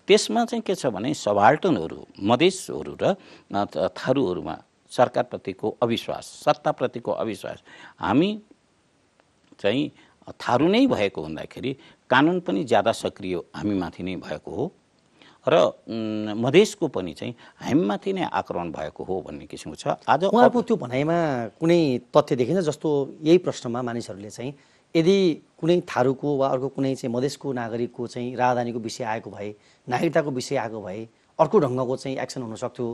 त्यसमा चाहिँ के छ भने सबाल्टनहरू, मधेसहरू र थारूहरूमा सरकारप्रतिको अविश्वास, सत्ताप्रतिको अविश्वास। हामी चाहिँ थारू नै भएको हुँदाखेरि कानुन पनि ज्यादा सक्रिय हामीमाथि नै भएको हो र मधेसको पनि चाहिँ हामीमाथि नै आक्रमण भएको हो भन्ने किसिमको छ। आज उहाँको त्यो भनाइमा कुनै तथ्य देखिन्छ? जस्तो यही प्रश्नमा मानिसहरूले चाहिँ यदि कुनै थारूको वा अर्को कुनै चाहिँ मधेसको नागरिकको चाहिँ राजधानीको विषय आएको भए, नागरिकताको विषय आएको भए अर्को ढङ्गको चाहिँ एक्सन हुन सक्थ्यो,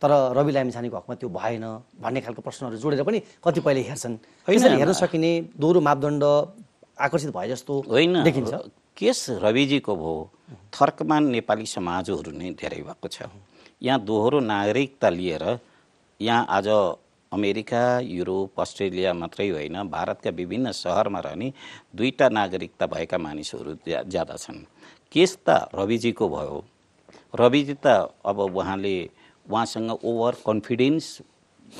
तर रवि लामिछानेको हकमा त्यो भएन भन्ने खालको प्रश्नहरू जोडेर पनि कतिपयले हेर्छन्। यसरी हेर्न सकिने दोहोरो मापदण्ड आकर्षित भए जस्तो होइन देखिन्छ। केस रविजीको भयो, थर्कमान नेपाली समाजहरू नै धेरै भएको छ। यहाँ दोहोरो नागरिकता लिएर यहाँ आज अमेरिका, युरोप, अस्ट्रेलिया मात्रै होइन, भारतका विभिन्न सहरमा रहने दुईटा नागरिकता भएका मानिसहरू ज्यादा छन्। केस त रविजीको भयो। रविजी त अब उहाँसँग ओभर कन्फिडेन्स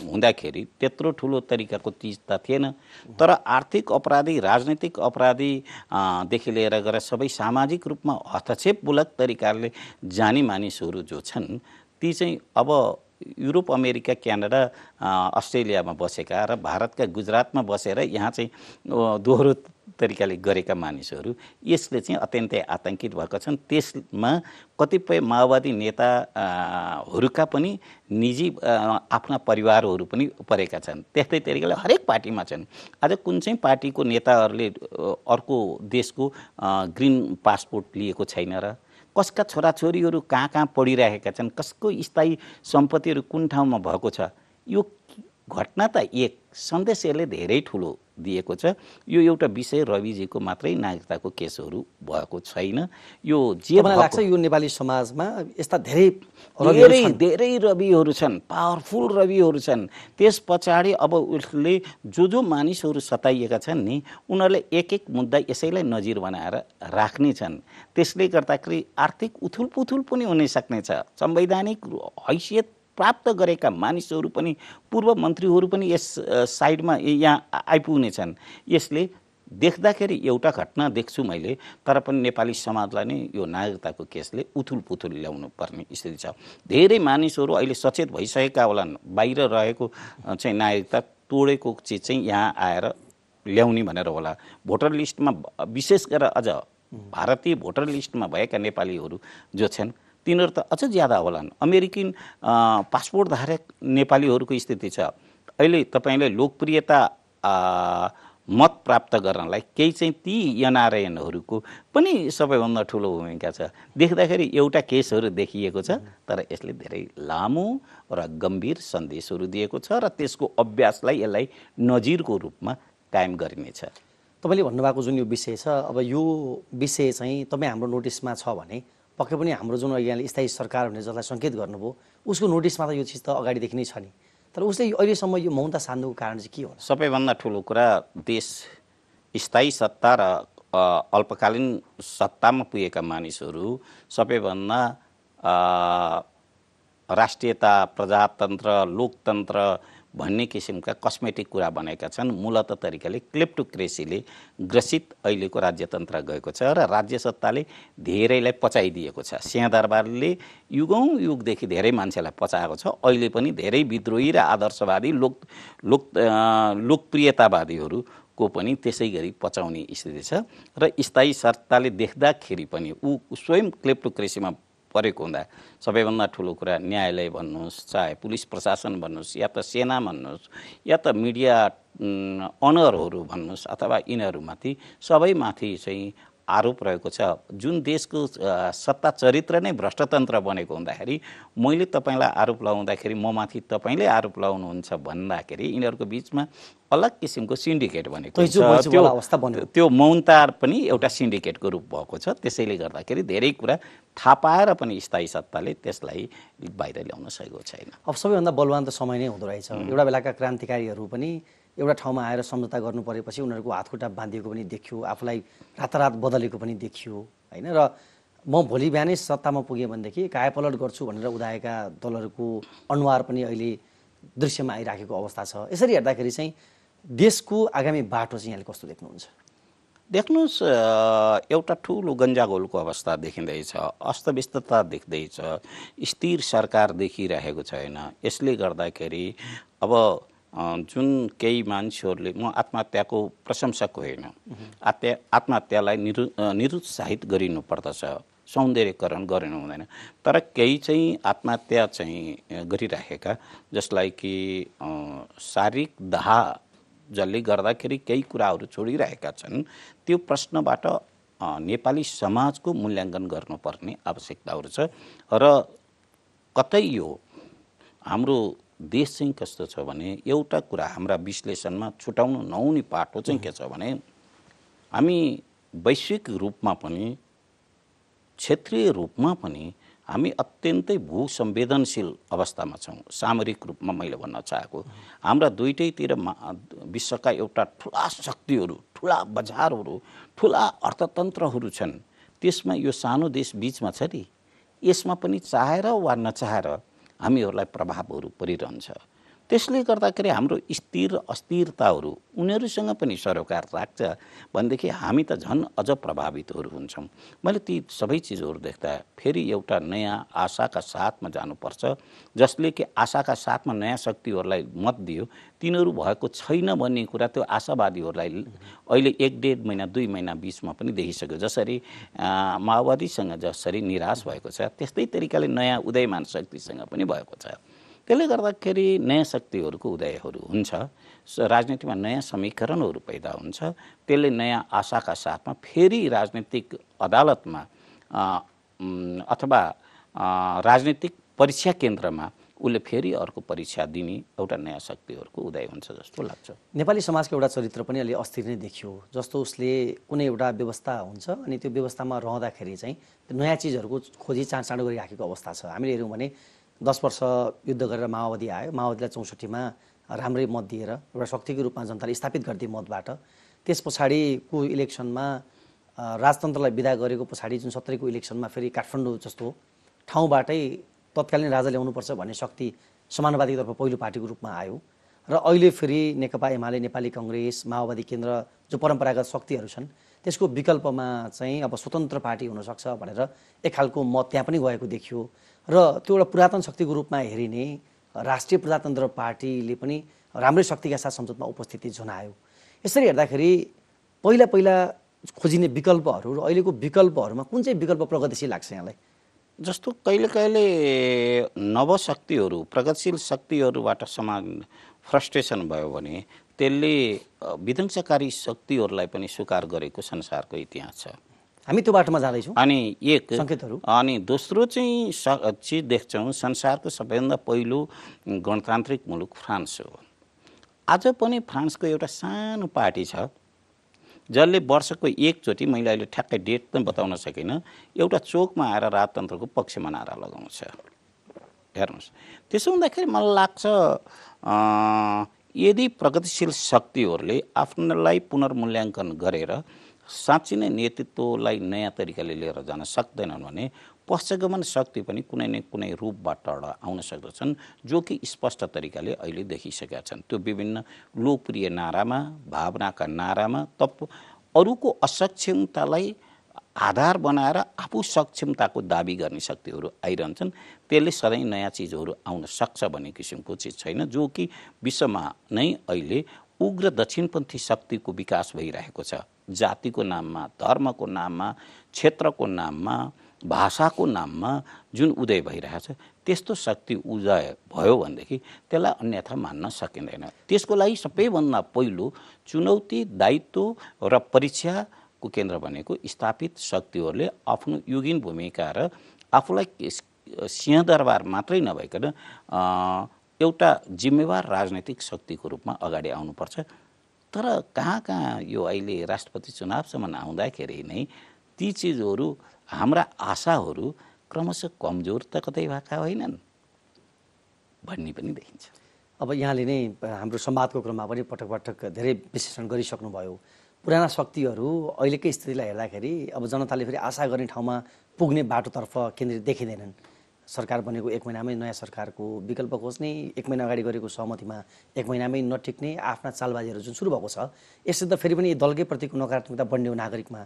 हुँदाखेरि त्यत्रो ठुलो तरिकाको चिज त थिएन। तर आर्थिक अपराधी, राजनीतिक अपराधीदेखि लिएर गएर सबै सामाजिक रूपमा हस्तक्षेपमूलक तरिकाले जाने मानिसहरू जो छन्, ती चाहिँ अब युरोप, अमेरिका, क्यानाडा, अस्ट्रेलियामा बसेका र भारतका गुजरातमा बसेर यहाँ चाहिँ दोहोरो तरिकाले गरेका मानिसहरू, यसले चाहिँ अत्यन्तै आतंकित भएका छन्। त्यसमा कतिपय माओवादी नेताहरूका पनि निजी आफ्ना परिवारहरू पनि परेका छन्। त्यस्तै तरिकाले हरेक पार्टीमा छन्। आज कुन चाहिँ पार्टीको नेताहरूले अर्को देशको ग्रिन पासपोर्ट लिएको छैन र? कसका छोराछोरीहरू कहाँ कहाँ पढिरहेका छन्, कसको स्थायी सम्पत्तिहरू कुन ठाउँमा भएको छ? यो घटना त एक सन्देश यसले धेरै ठुलो दिएको छ। यो एउटा विषय रविजीको मात्रै नागरिकताको केसहरू भएको छैन। यो जे लाग्छ यो नेपाली समाजमा यस्ता धेरै रविहरू छन्, पावरफुल रविहरू छन्। त्यस पछाडि अब उसले जो मानिसहरू सताइएका छन् नि, उनीहरूले एक एक मुद्दा यसैलाई नजिर बनाएर राख्ने छन्। त्यसले गर्दाखेरि आर्थिक उथुलपुथुल पनि हुन सक्नेछ। संवैधानिक हैसियत प्राप्त गरेका मानिसहरू पनि, पूर्व मन्त्रीहरू पनि यस साइडमा यहाँ आइपुग्नेछन्। यसले देख्दाखेरि एउटा घटना देख्छु मैले, तर पनि नेपाली समाजलाई नै यो नागरिकताको केसले उथुलपुथुल ल्याउनु पर्ने स्थिति छ। धेरै मानिसहरू अहिले सचेत भइसकेका होलान्। बाहिर रहेको चाहिँ नागरिकता तोडेको चिज चाहिँ यहाँ आएर ल्याउने भनेर होला। भोटर लिस्टमा विशेष गरेर अझ भारतीय भोटर लिस्टमा भएका नेपालीहरू जो छन्, तिनीहरू त अझ ज्यादा होलान्। अमेरिकन पासपोर्ट धारक नेपालीहरूको स्थिति छ। अहिले तपाईँले लोकप्रियता मत प्राप्त गर्नलाई केही चाहिँ ती एनआरएनहरूको पनि सबैभन्दा ठुलो भूमिका छ। देख्दाखेरि एउटा केसहरू देखिएको छ, तर यसले धेरै लामो र गम्भीर सन्देशहरू दिएको छ र त्यसको अभ्यासलाई यसलाई नजिरको रूपमा कायम गरिनेछ। तपाईँले भन्नुभएको जुन यो विषय छ, अब यो विषय चाहिँ तपाईँ हाम्रो नोटिसमा छ भने पक्कै पनि हाम्रो जुन यहाँले स्थायी सरकार हुने जसलाई सङ्केत गर्नुभयो उसको नोटिसमा त यो चिज त अगाडिदेखि नै छ नि, तर उसले अहिलेसम्म यो मौनता साध्नुको कारण चाहिँ के हो? सबैभन्दा ठुलो कुरा, देश स्थायी सत्ता र अल्पकालीन सत्तामा पुगेका मानिसहरू सबैभन्दा राष्ट्रियता, प्रजातन्त्र, लोकतन्त्र भन्ने किसिमका कस्मेटिक कुरा बनेका छन्। मूलत तरिकाले क्लेप्टोक्रेसीले ग्रसित अहिलेको राज्यतन्त्र गएको छ र राज्य सत्ताले धेरैलाई पचाइदिएको छ। सिंहदरबारले युगौँ युगदेखि धेरै मान्छेलाई पचाएको छ। अहिले पनि धेरै विद्रोही र आदर्शवादी लोकप्रियतावादीहरूको पनि त्यसै गरी पचाउने स्थिति छ र स्थायी सत्ताले देख्दाखेरि पनि ऊ स्वयं क्लेप्टोक्रेसीमा परेको हुँदा सबैभन्दा ठुलो कुरा न्यायालय भन्नुहोस्, चाहे पुलिस प्रशासन भन्नुहोस्, या त सेना भन्नुहोस्, या त मिडिया अनरहरू भन्नुहोस्, अथवा यिनीहरूमाथि सबैमाथि चाहिँ आरोप रहेको छ। जुन देशको सत्ता चरित्र नै भ्रष्टतन्त्र बनेको हुँदाखेरि मैले तपाईँलाई आरोप लगाउँदाखेरि म माथि तपाईँले आरोप लगाउनुहुन्छ भन्दाखेरि यिनीहरूको बिचमा अलग किसिमको सिन्डिकेट बनेको छ। त्यो मौनता पनि एउटा सिन्डिकेटको रूप भएको छ। त्यसैले गर्दाखेरि धेरै कुरा थाहा पाएर पनि स्थायी सत्ताले त्यसलाई बाहिर ल्याउन सकेको छैन। अब सबैभन्दा बलवान त समय नै हुँदो रहेछ। एउटा बेलाका क्रान्तिकारीहरू पनि एउटा ठाउँमा आएर सम्झौता गर्नु परेपछि उनीहरूको हातखुट्टा बाँधिएको पनि देखियो, आफूलाई रातारात बदलेको पनि देखियो होइन। र म भोलि बिहानै सत्तामा पुगेँ भनेदेखि कायापलट गर्छु भनेर उदाएका दलहरूको अनुहार पनि अहिले दृश्यमा आइराखेको अवस्था छ। यसरी हेर्दाखेरि चाहिँ देशको आगामी बाटो चाहिँ यहाँले कस्तो देख्नुहुन्छ? देख्नुहोस्, एउटा ठुलो गन्जागोलको अवस्था देखिँदैछ, अस्तव्यस्तता देख्दैछ, स्थिर सरकार देखिरहेको छैन। यसले गर्दाखेरि अब जुन केही मान्छेहरूले, म आत्महत्याको प्रशंसक होइन, आत्महत्यालाई निरुत्साहित गरिनु पर्दछ, सौन्दर्यकरण गरिनु हुँदैन। तर केही चाहिँ आत्महत्या चाहिँ गरिराखेका, जसलाई कि शारीरिक दाह जसले गर्दाखेरि केही कुराहरू छोडिरहेका छन्, त्यो प्रश्नबाट नेपाली समाजको मूल्याङ्कन गर्नुपर्ने आवश्यकताहरू छ। र कतै यो हाम्रो देश चाहिँ कस्तो छ भने, एउटा कुरा हाम्रा विश्लेषणमा छुटाउनु नहुने पाटो चाहिँ के छ भने, हामी वैश्विक रूपमा पनि क्षेत्रीय रूपमा पनि हामी अत्यन्तै भूसंवेदनशील अवस्थामा छौँ। सामरिक रूपमा मैले भन्न चाहेको, हाम्रा दुईटैतिर विश्वका एउटा ठुला शक्तिहरू, ठुला बजारहरू, ठुला अर्थतन्त्रहरू छन्। त्यसमा यो सानो देश बिचमा छ नि, यसमा पनि चाहेर वा नचाहेर हामीहरूलाई प्रभावहरू परिरहन्छ। त्यसले गर्दाखेरि हाम्रो स्थिर अस्थिरताहरू उनीहरूसँग पनि सरोकार राख्छ भनेदेखि हामी त झन् अझ प्रभावितहरू हुन्छौँ। मैले ती सबै चिजहरू देख्दा फेरि एउटा नयाँ आशाका साथमा जानुपर्छ, जसले कि आशाका साथमा नयाँ शक्तिहरूलाई मत दियो। तिनीहरू भएको छैन भन्ने कुरा त्यो आशावादीहरूलाई अहिले 1-1.5 महिना 2 महिना बिचमा पनि देखिसक्यो। जसरी माओवादीसँग जसरी निराश भएको छ, त्यस्तै तरिकाले नयाँ उदयमान शक्तिसँग पनि भएको छ। त्यसले गर्दाखेरि नयाँ शक्तिहरूको उदयहरू हुन्छ, राजनीतिमा नयाँ समीकरणहरू पैदा हुन्छ। त्यसले नयाँ आशाका साथमा फेरि राजनीतिक अदालतमा अथवा राजनीतिक परीक्षा केन्द्रमा उसले फेरि अर्को परीक्षा दिने एउटा नयाँ शक्तिहरूको उदय हुन्छ जस्तो लाग्छ। नेपाली समाजको एउटा चरित्र पनि अलि अस्थिर नै देखियो। जस्तो उसले कुनै एउटा व्यवस्था हुन्छ अनि त्यो व्यवस्थामा रहँदाखेरि चाहिँ नयाँ चिजहरूको खोजी चाँडो गरिराखेको अवस्था छ। हामीले हेऱ्यौँ भने 10 वर्ष युद्ध गरेर माओवादी आयो, माओवादीलाई 64मा राम्रै मत दिएर एउटा शक्तिको रूपमा जनताले स्थापित गरिदिए मतबाट। त्यस पछाडिको इलेक्सनमा राजतन्त्रलाई विदा गरेको पछाडि जुन 70को इलेक्सनमा फेरि काठमाडौँ जस्तो ठाउँबाटै तत्कालीन राजा ल्याउनुपर्छ भन्ने शक्ति समानुपातिकतर्फ पहिलो पार्टीको रूपमा आयो। र अहिले फेरि नेकपा एमाले, नेपाली कङ्ग्रेस, माओवादी केन्द्र जो परम्परागत शक्तिहरू छन्, त्यसको विकल्पमा चाहिँ अब स्वतन्त्र पार्टी हुनसक्छ भनेर एक खालको मत त्यहाँ पनि गएको देखियो। र त्यो एउटा पुरातन शक्तिको रूपमा हेरिने राष्ट्रिय प्रजातन्त्र पार्टीले पनि राम्रै शक्तिका साथ संसदमा उपस्थिति जनायो। यसरी हेर्दाखेरि पहिला खोजिने विकल्पहरू र अहिलेको विकल्पहरूमा कुन चाहिँ विकल्प प्रगतिशील लाग्छ यहाँलाई? जस्तो कहिले नवशक्तिहरू, प्रगतिशील शक्तिहरूबाट समाज फ्रस्ट्रेसन भयो भने त्यसले विध्वंसकारी शक्तिहरूलाई पनि स्वीकार गरेको संसारको इतिहास छ। हामी त्यो बाटोमा जाँदैछौँ। अनि एक सङ्केतहरू, अनि दोस्रो चाहिँ चिज देख्छौँ, संसारको सबैभन्दा पहिलो गणतान्त्रिक मुलुक फ्रान्स हो। आज पनि फ्रान्सको एउटा सानो पार्टी छ जसले वर्षको एकचोटि, मैले अहिले ठ्याक्कै डेट त बताउन सकिनँ, एउटा चोकमा आएर राजतन्त्रको पक्षमा नारा लगाउँछ। हेर्नुहोस्, त्यसो हुँदाखेरि मलाई लाग्छ यदि प्रगतिशील शक्तिहरूले आफ्नोलाई पुनर्मूल्याङ्कन गरेर साँच्चै नै नेतृत्वलाई नयाँ तरिकाले लिएर जान सक्दैनन् भने पश्चगमन शक्ति पनि कुनै न कुनै रूपबाट आउन सक्दछन्, जो कि स्पष्ट तरिकाले अहिले देखिसकेका छन्। त्यो विभिन्न लोकप्रिय नारामा, भावनाका नारामा अरूको असक्षमतालाई आधार बनाएर आफू सक्षमताको दाबी गर्ने शक्तिहरू आइरहन्छन्। त्यसले सधैँ नयाँ चिजहरू आउन सक्छ भन्ने किसिमको चिज छैन, जो कि विश्वमा नै अहिले उग्र दक्षिणपन्थी शक्तिको विकास भइरहेको छ। जातिको नाममा, धर्मको नाममा, क्षेत्रको नाममा भाषाको नाममा जुन उदय भइरहेछ त्यस्तो शक्ति उदय भयो भनेदेखि त्यसलाई अन्यथा मान्न सकिँदैन। त्यसको लागि सबैभन्दा पहिलो चुनौती, दायित्व र परीक्षाको केन्द्र भनेको स्थापित शक्तिहरूले आफ्नो युगीन भूमिका र आफूलाई सिंहदरबार मात्रै नभइकन एउटा जिम्मेवार राजनैतिक शक्तिको रूपमा अगाडि आउनुपर्छ। तर कहाँ कहाँ यो अहिले राष्ट्रपति चुनावसम्म आउँदाखेरि नै ती चिजहरू, हाम्रा आशाहरू क्रमशः कमजोर त कतै भएका होइनन् भन्ने पनि देखिन्छ। अब यहाँले नै हाम्रो संवादको क्रममा पनि पटक पटक धेरै विश्लेषण गरिसक्नुभयो। पुराना शक्तिहरू अहिलेकै स्थितिलाई हेर्दाखेरि अब जनताले फेरि आशा गर्ने ठाउँमा पुग्ने बाटोतर्फ केन्द्रित देखिँदैनन्। सरकार बनेको 1 महिनामै नयाँ सरकारको विकल्प खोज्ने, 1 महिना अगाडि गरेको सहमतिमा 1 महिनामै नटिक्ने आफ्ना चालबाजीहरू जुन सुरु भएको छ, यसले त फेरि पनि दलकै प्रतिको नकारात्मकता बढ्ने हो नागरिकमा।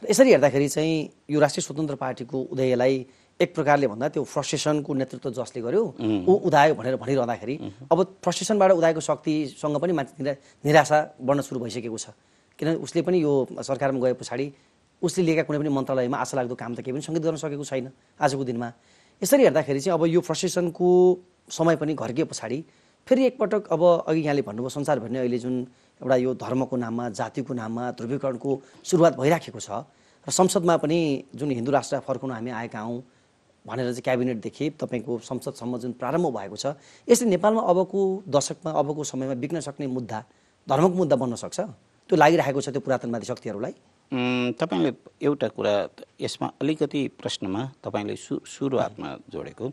र यसरी हेर्दाखेरि चाहिँ यो राष्ट्रिय स्वतन्त्र पार्टीको उदयलाई एक प्रकारले भन्दा त्यो फ्रस्ट्रेसनको नेतृत्व जसले गर्यो ऊ उदायो भनेर भनिरहँदाखेरि अब फ्रस्ट्रेसनबाट उदाएको शक्तिसँग पनि मान्छे निराशा बढ्न सुरु भइसकेको छ। किनभने उसले पनि यो सरकारमा गए पछाडि उसले लिएका कुनै पनि मन्त्रालयमा आशा लाग्दो काम त केही पनि सङ्गीत गर्न सकेको छैन आजको दिनमा। यसरी हेर्दाखेरि चाहिँ अब यो फ्रस्ट्रेसनको समय पनि घर्किए पछाडि फेरि एकपटक अब अघि यहाँले भन्नुभयो संसारभरि नै अहिले जुन एउटा यो धर्मको नाममा, जातिको नाममा ध्रुवीकरणको सुरुवात भइराखेको छ र संसदमा पनि जुन हिन्दू राष्ट्र फर्काउन हामी आएका हौँ भनेर चाहिँ क्याबिनेटदेखि तपाईँको संसदसम्म जुन प्रारम्भ भएको छ, यसले नेपालमा अबको दशकमा, अबको समयमा बिग्न सक्ने मुद्दा धर्मको मुद्दा बन्न सक्छ। त्यो लागिरहेको छ त्यो पुरातनवादी शक्तिहरूलाई। तपाईँले एउटा कुरा यसमा अलिकति प्रश्नमा तपाईँले सुरुवातमा जोडेको,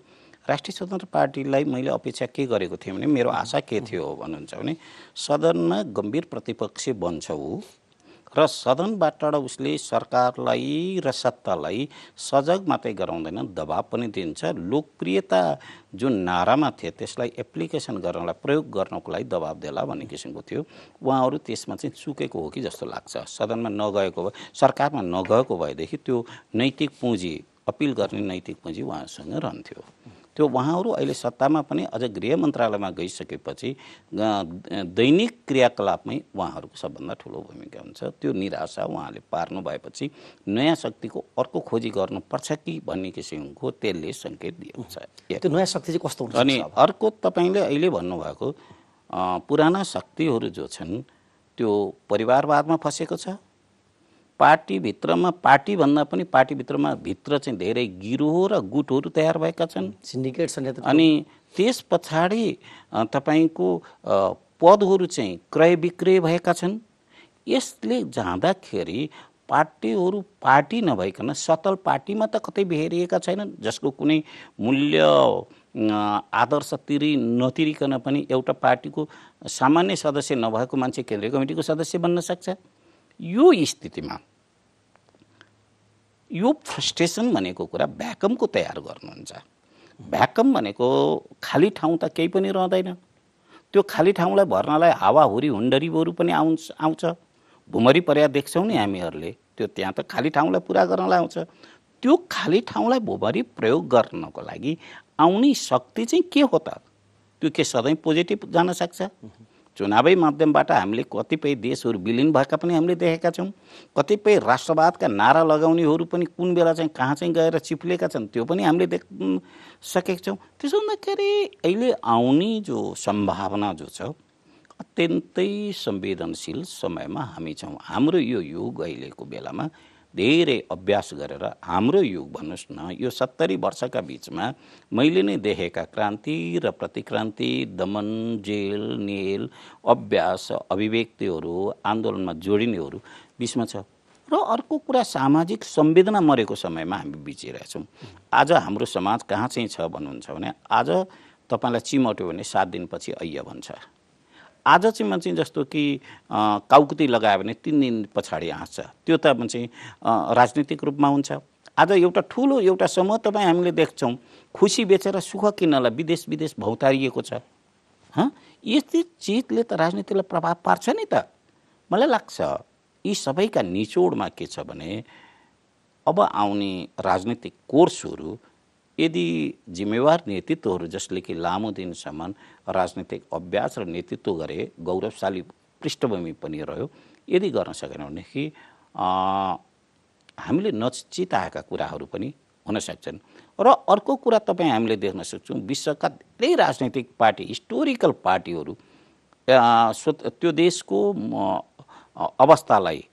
राष्ट्रिय स्वतन्त्र पार्टीलाई मैले अपेक्षा के गरेको थिएँ भने, मेरो आशा के थियो भन्नुहुन्छ भने सदनमा गम्भीर प्रतिपक्ष बन्छ ऊ र सदनबाट उसले सरकारलाई र सत्तालाई सजग मात्रै गराउँदैन, दबाब पनि दिन्छ। लोकप्रियता जुन नारामा थिए त्यसलाई एप्लिकेसन गर्नलाई, प्रयोग गर्नको लागि दबाब देला भन्ने किसिमको थियो। उहाँहरू त्यसमा चाहिँ चुकेको हो कि जस्तो लाग्छ। सदनमा नगएको भए, सरकारमा नगएको भएदेखि त्यो नैतिक पुँजी, अपिल गर्ने नैतिक पुँजी उहाँसँग रहन्थ्यो। त्यो उहाँहरू अहिले सत्तामा पनि अझ गृह मन्त्रालयमा गइसकेपछि दैनिक क्रियाकलापमै उहाँहरूको सबभन्दा ठुलो भूमिका हुन्छ। त्यो निराशा उहाँले पार्नु भएपछि नयाँ शक्तिको अर्को खोजी गर्नुपर्छ कि भन्ने किसिमको त्यसले सङ्केत दिएको छ। त्यो नयाँ शक्ति चाहिँ कस्तो हुन्छ? अनि अर्को तपाईँले अहिले भन्नुभएको पुराना शक्तिहरू जो छन् त्यो परिवारवादमा फँसेको छ। पार्टीभित्रमा, पार्टीभन्दा पनि पार्टीभित्रमा चाहिँ धेरै गिरोह र गुटहरू तयार भएका छन्, सिन्डिकेट छ नेतृत्व। अनि त्यस पछाडि तपाईँको पदहरू चाहिँ क्रय विक्रय भएका छन्। यसले जाँदाखेरि पार्टीहरू पार्टी नभइकन सतल पार्टीमा त कतै बेहेरिएका छैनन्, जसको कुनै मूल्य आदर्श नतिरिकन पनि एउटा पार्टीको सामान्य सदस्य नभएको मान्छे केन्द्रीय कमिटीको सदस्य बन्न सक्छ। यो स्थितिमा यो फ्रस्ट्रेसन भनेको कुरा भ्याकमको तयार गर्नुहुन्छ। भ्याकम भनेको खाली ठाउँ त केही पनि रहँदैन। त्यो खाली ठाउँलाई भर्नलाई हावाहुरी हुन्डरीहरू पनि आउँछ। भुमरी पर्या देख्छौँ नि हामीहरूले, त्यो त्यहाँ त खाली ठाउँलाई पुरा गर्नलाई आउँछ। त्यो खाली ठाउँलाई भुमरी प्रयोग गर्नको लागि आउने शक्ति चाहिँ के हो त? त्यो के सधैँ पोजिटिभ जान सक्छ? चुनावै माध्यमबाट हामीले कतिपय देशहरू विलिन भएका पनि हामीले देखेका छौँ। कतिपय राष्ट्रवादका नारा लगाउनेहरू पनि कुन बेला चाहिँ कहाँ चाहिँ गएर चिप्लेका छन् त्यो पनि हामीले देख्न सकेका छौँ। त्यसो हुँदाखेरि अहिले आउने जो सम्भावना जो छ अत्यन्तै संवेदनशील समयमा हामी छौँ। हाम्रो यो युग अहिलेको बेलामा धेरै अभ्यास गरेर, हाम्रो युग भन्नुहोस् न, यो 70 वर्षका बिचमा मैले नै देखेका क्रान्ति र प्रतिक्रान्ति, दमन, जेल, नेल, अभ्यास, अभिव्यक्तिहरू, आन्दोलनमा जोडिनेहरू बिचमा छ। र अर्को कुरा, सामाजिक संवेदना मरेको समयमा हामी बिचिरहेछौँ। आज हाम्रो समाज कहाँ चाहिँ छ भन्नुहुन्छ भने, आज तपाईँलाई चिमट्यो भने 7 दिनपछि अय्य भन्छ। आज चाहिँ मान्छे जस्तो कि काउकुती लगायो भने 3 दिन पछाडि हाँस्छ। त्यो त चाहिँ राजनीतिक रूपमा हुन्छ। आज एउटा ठुलो एउटा समूह तपाईँ हामीले देख्छौँ खुसी बेचेर सुख किन्नलाई विदेश भौतारिएको छ। यस्तै चिजले त राजनीतिलाई प्रभाव पार्छ नि त। मलाई लाग्छ यी सबैका निचोडमा के छ भने, अब आउने राजनीतिक कोर्सहरू यदि जिम्मेवार नेतृत्वहरू जसले कि लामो दिनसम्म राजनीतिक अभ्यास र नेतृत्व गरे, गौरवशाली पृष्ठभूमि पनि रह्यो, यदि गर्न सकेन भनेदेखि हामीले नचिताएका कुराहरू पनि हुन सक्छन्। र अर्को कुरा तपाईँ हामीले देख्न सक्छौँ, विश्वका धेरै राजनैतिक पार्टी, हिस्टोरिकल पार्टीहरू त्यो देशको अवस्थालाई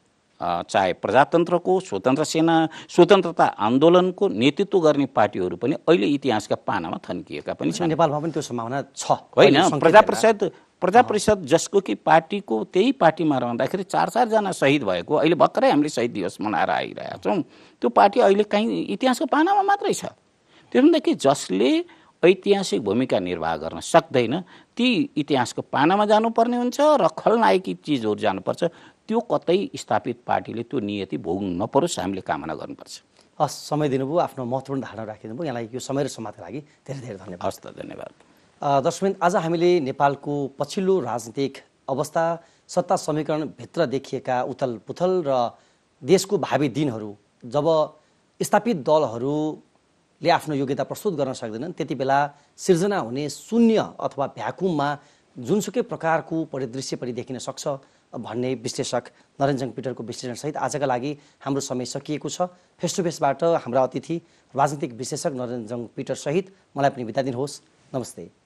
चाहे प्रजातन्त्रको, स्वतन्त्र सेना, स्वतन्त्रता आन्दोलनको नेतृत्व गर्ने पार्टीहरू पनि अहिले इतिहासका पानामा थन्किएका पनि छन्। नेपालमा पनि त्यो सम्भावना छ होइन? प्रजा परिषद जसको कि पार्टीको त्यही पार्टीमा रहँदाखेरि 4-4 जना शहीद भएको, अहिले भर्खरै हामीले शहीद दिवस मनाएर आइरहेका छौँ। त्यो पार्टी अहिले कहीँ इतिहासको पानामा मात्रै छ। त्यो भन्दाखेरि जसले ऐतिहासिक भूमिका निर्वाह गर्न सक्दैन, ती इतिहासको पानामा जानुपर्ने हुन्छ र खलनायकी चिजहरू जानुपर्छ। त्यो कतै स्थापित पार्टीले त्यो नियति भोग्नु नपरोस्, हामीले कामना गर्नुपर्छ। हस्, समय दिनुभयो, आफ्नो महत्त्वपूर्ण धारणा राखिदिनुभयो। यहाँलाई यो समय र समाजका लागि धेरै धेरै धन्यवाद। हस् त, धन्यवाद। दर्शकवृन्द, आज हामीले नेपालको पछिल्लो राजनीतिक अवस्था, सत्ता समीकरणभित्र देखिएका उथल पुथल र देशको भावी दिनहरू, जब स्थापित दलहरूले आफ्नो योग्यता प्रस्तुत गर्न सक्दैनन्, त्यति बेला सिर्जना हुने शून्य अथवा भ्याकुममा जुनसुकै प्रकारको परिदृश्य पनि देखिन सक्छ भन्ने विश्लेषक नरेन्जङ पिटरको विश्लेषणसहित आजका लागि हाम्रो समय सकिएको छ। फेस टु फेसबाट हाम्रा अतिथि राजनीतिक विश्लेषक नरेन्जङ पिटरसहित मलाई पनि बिदा दिनुहोस्। नमस्ते।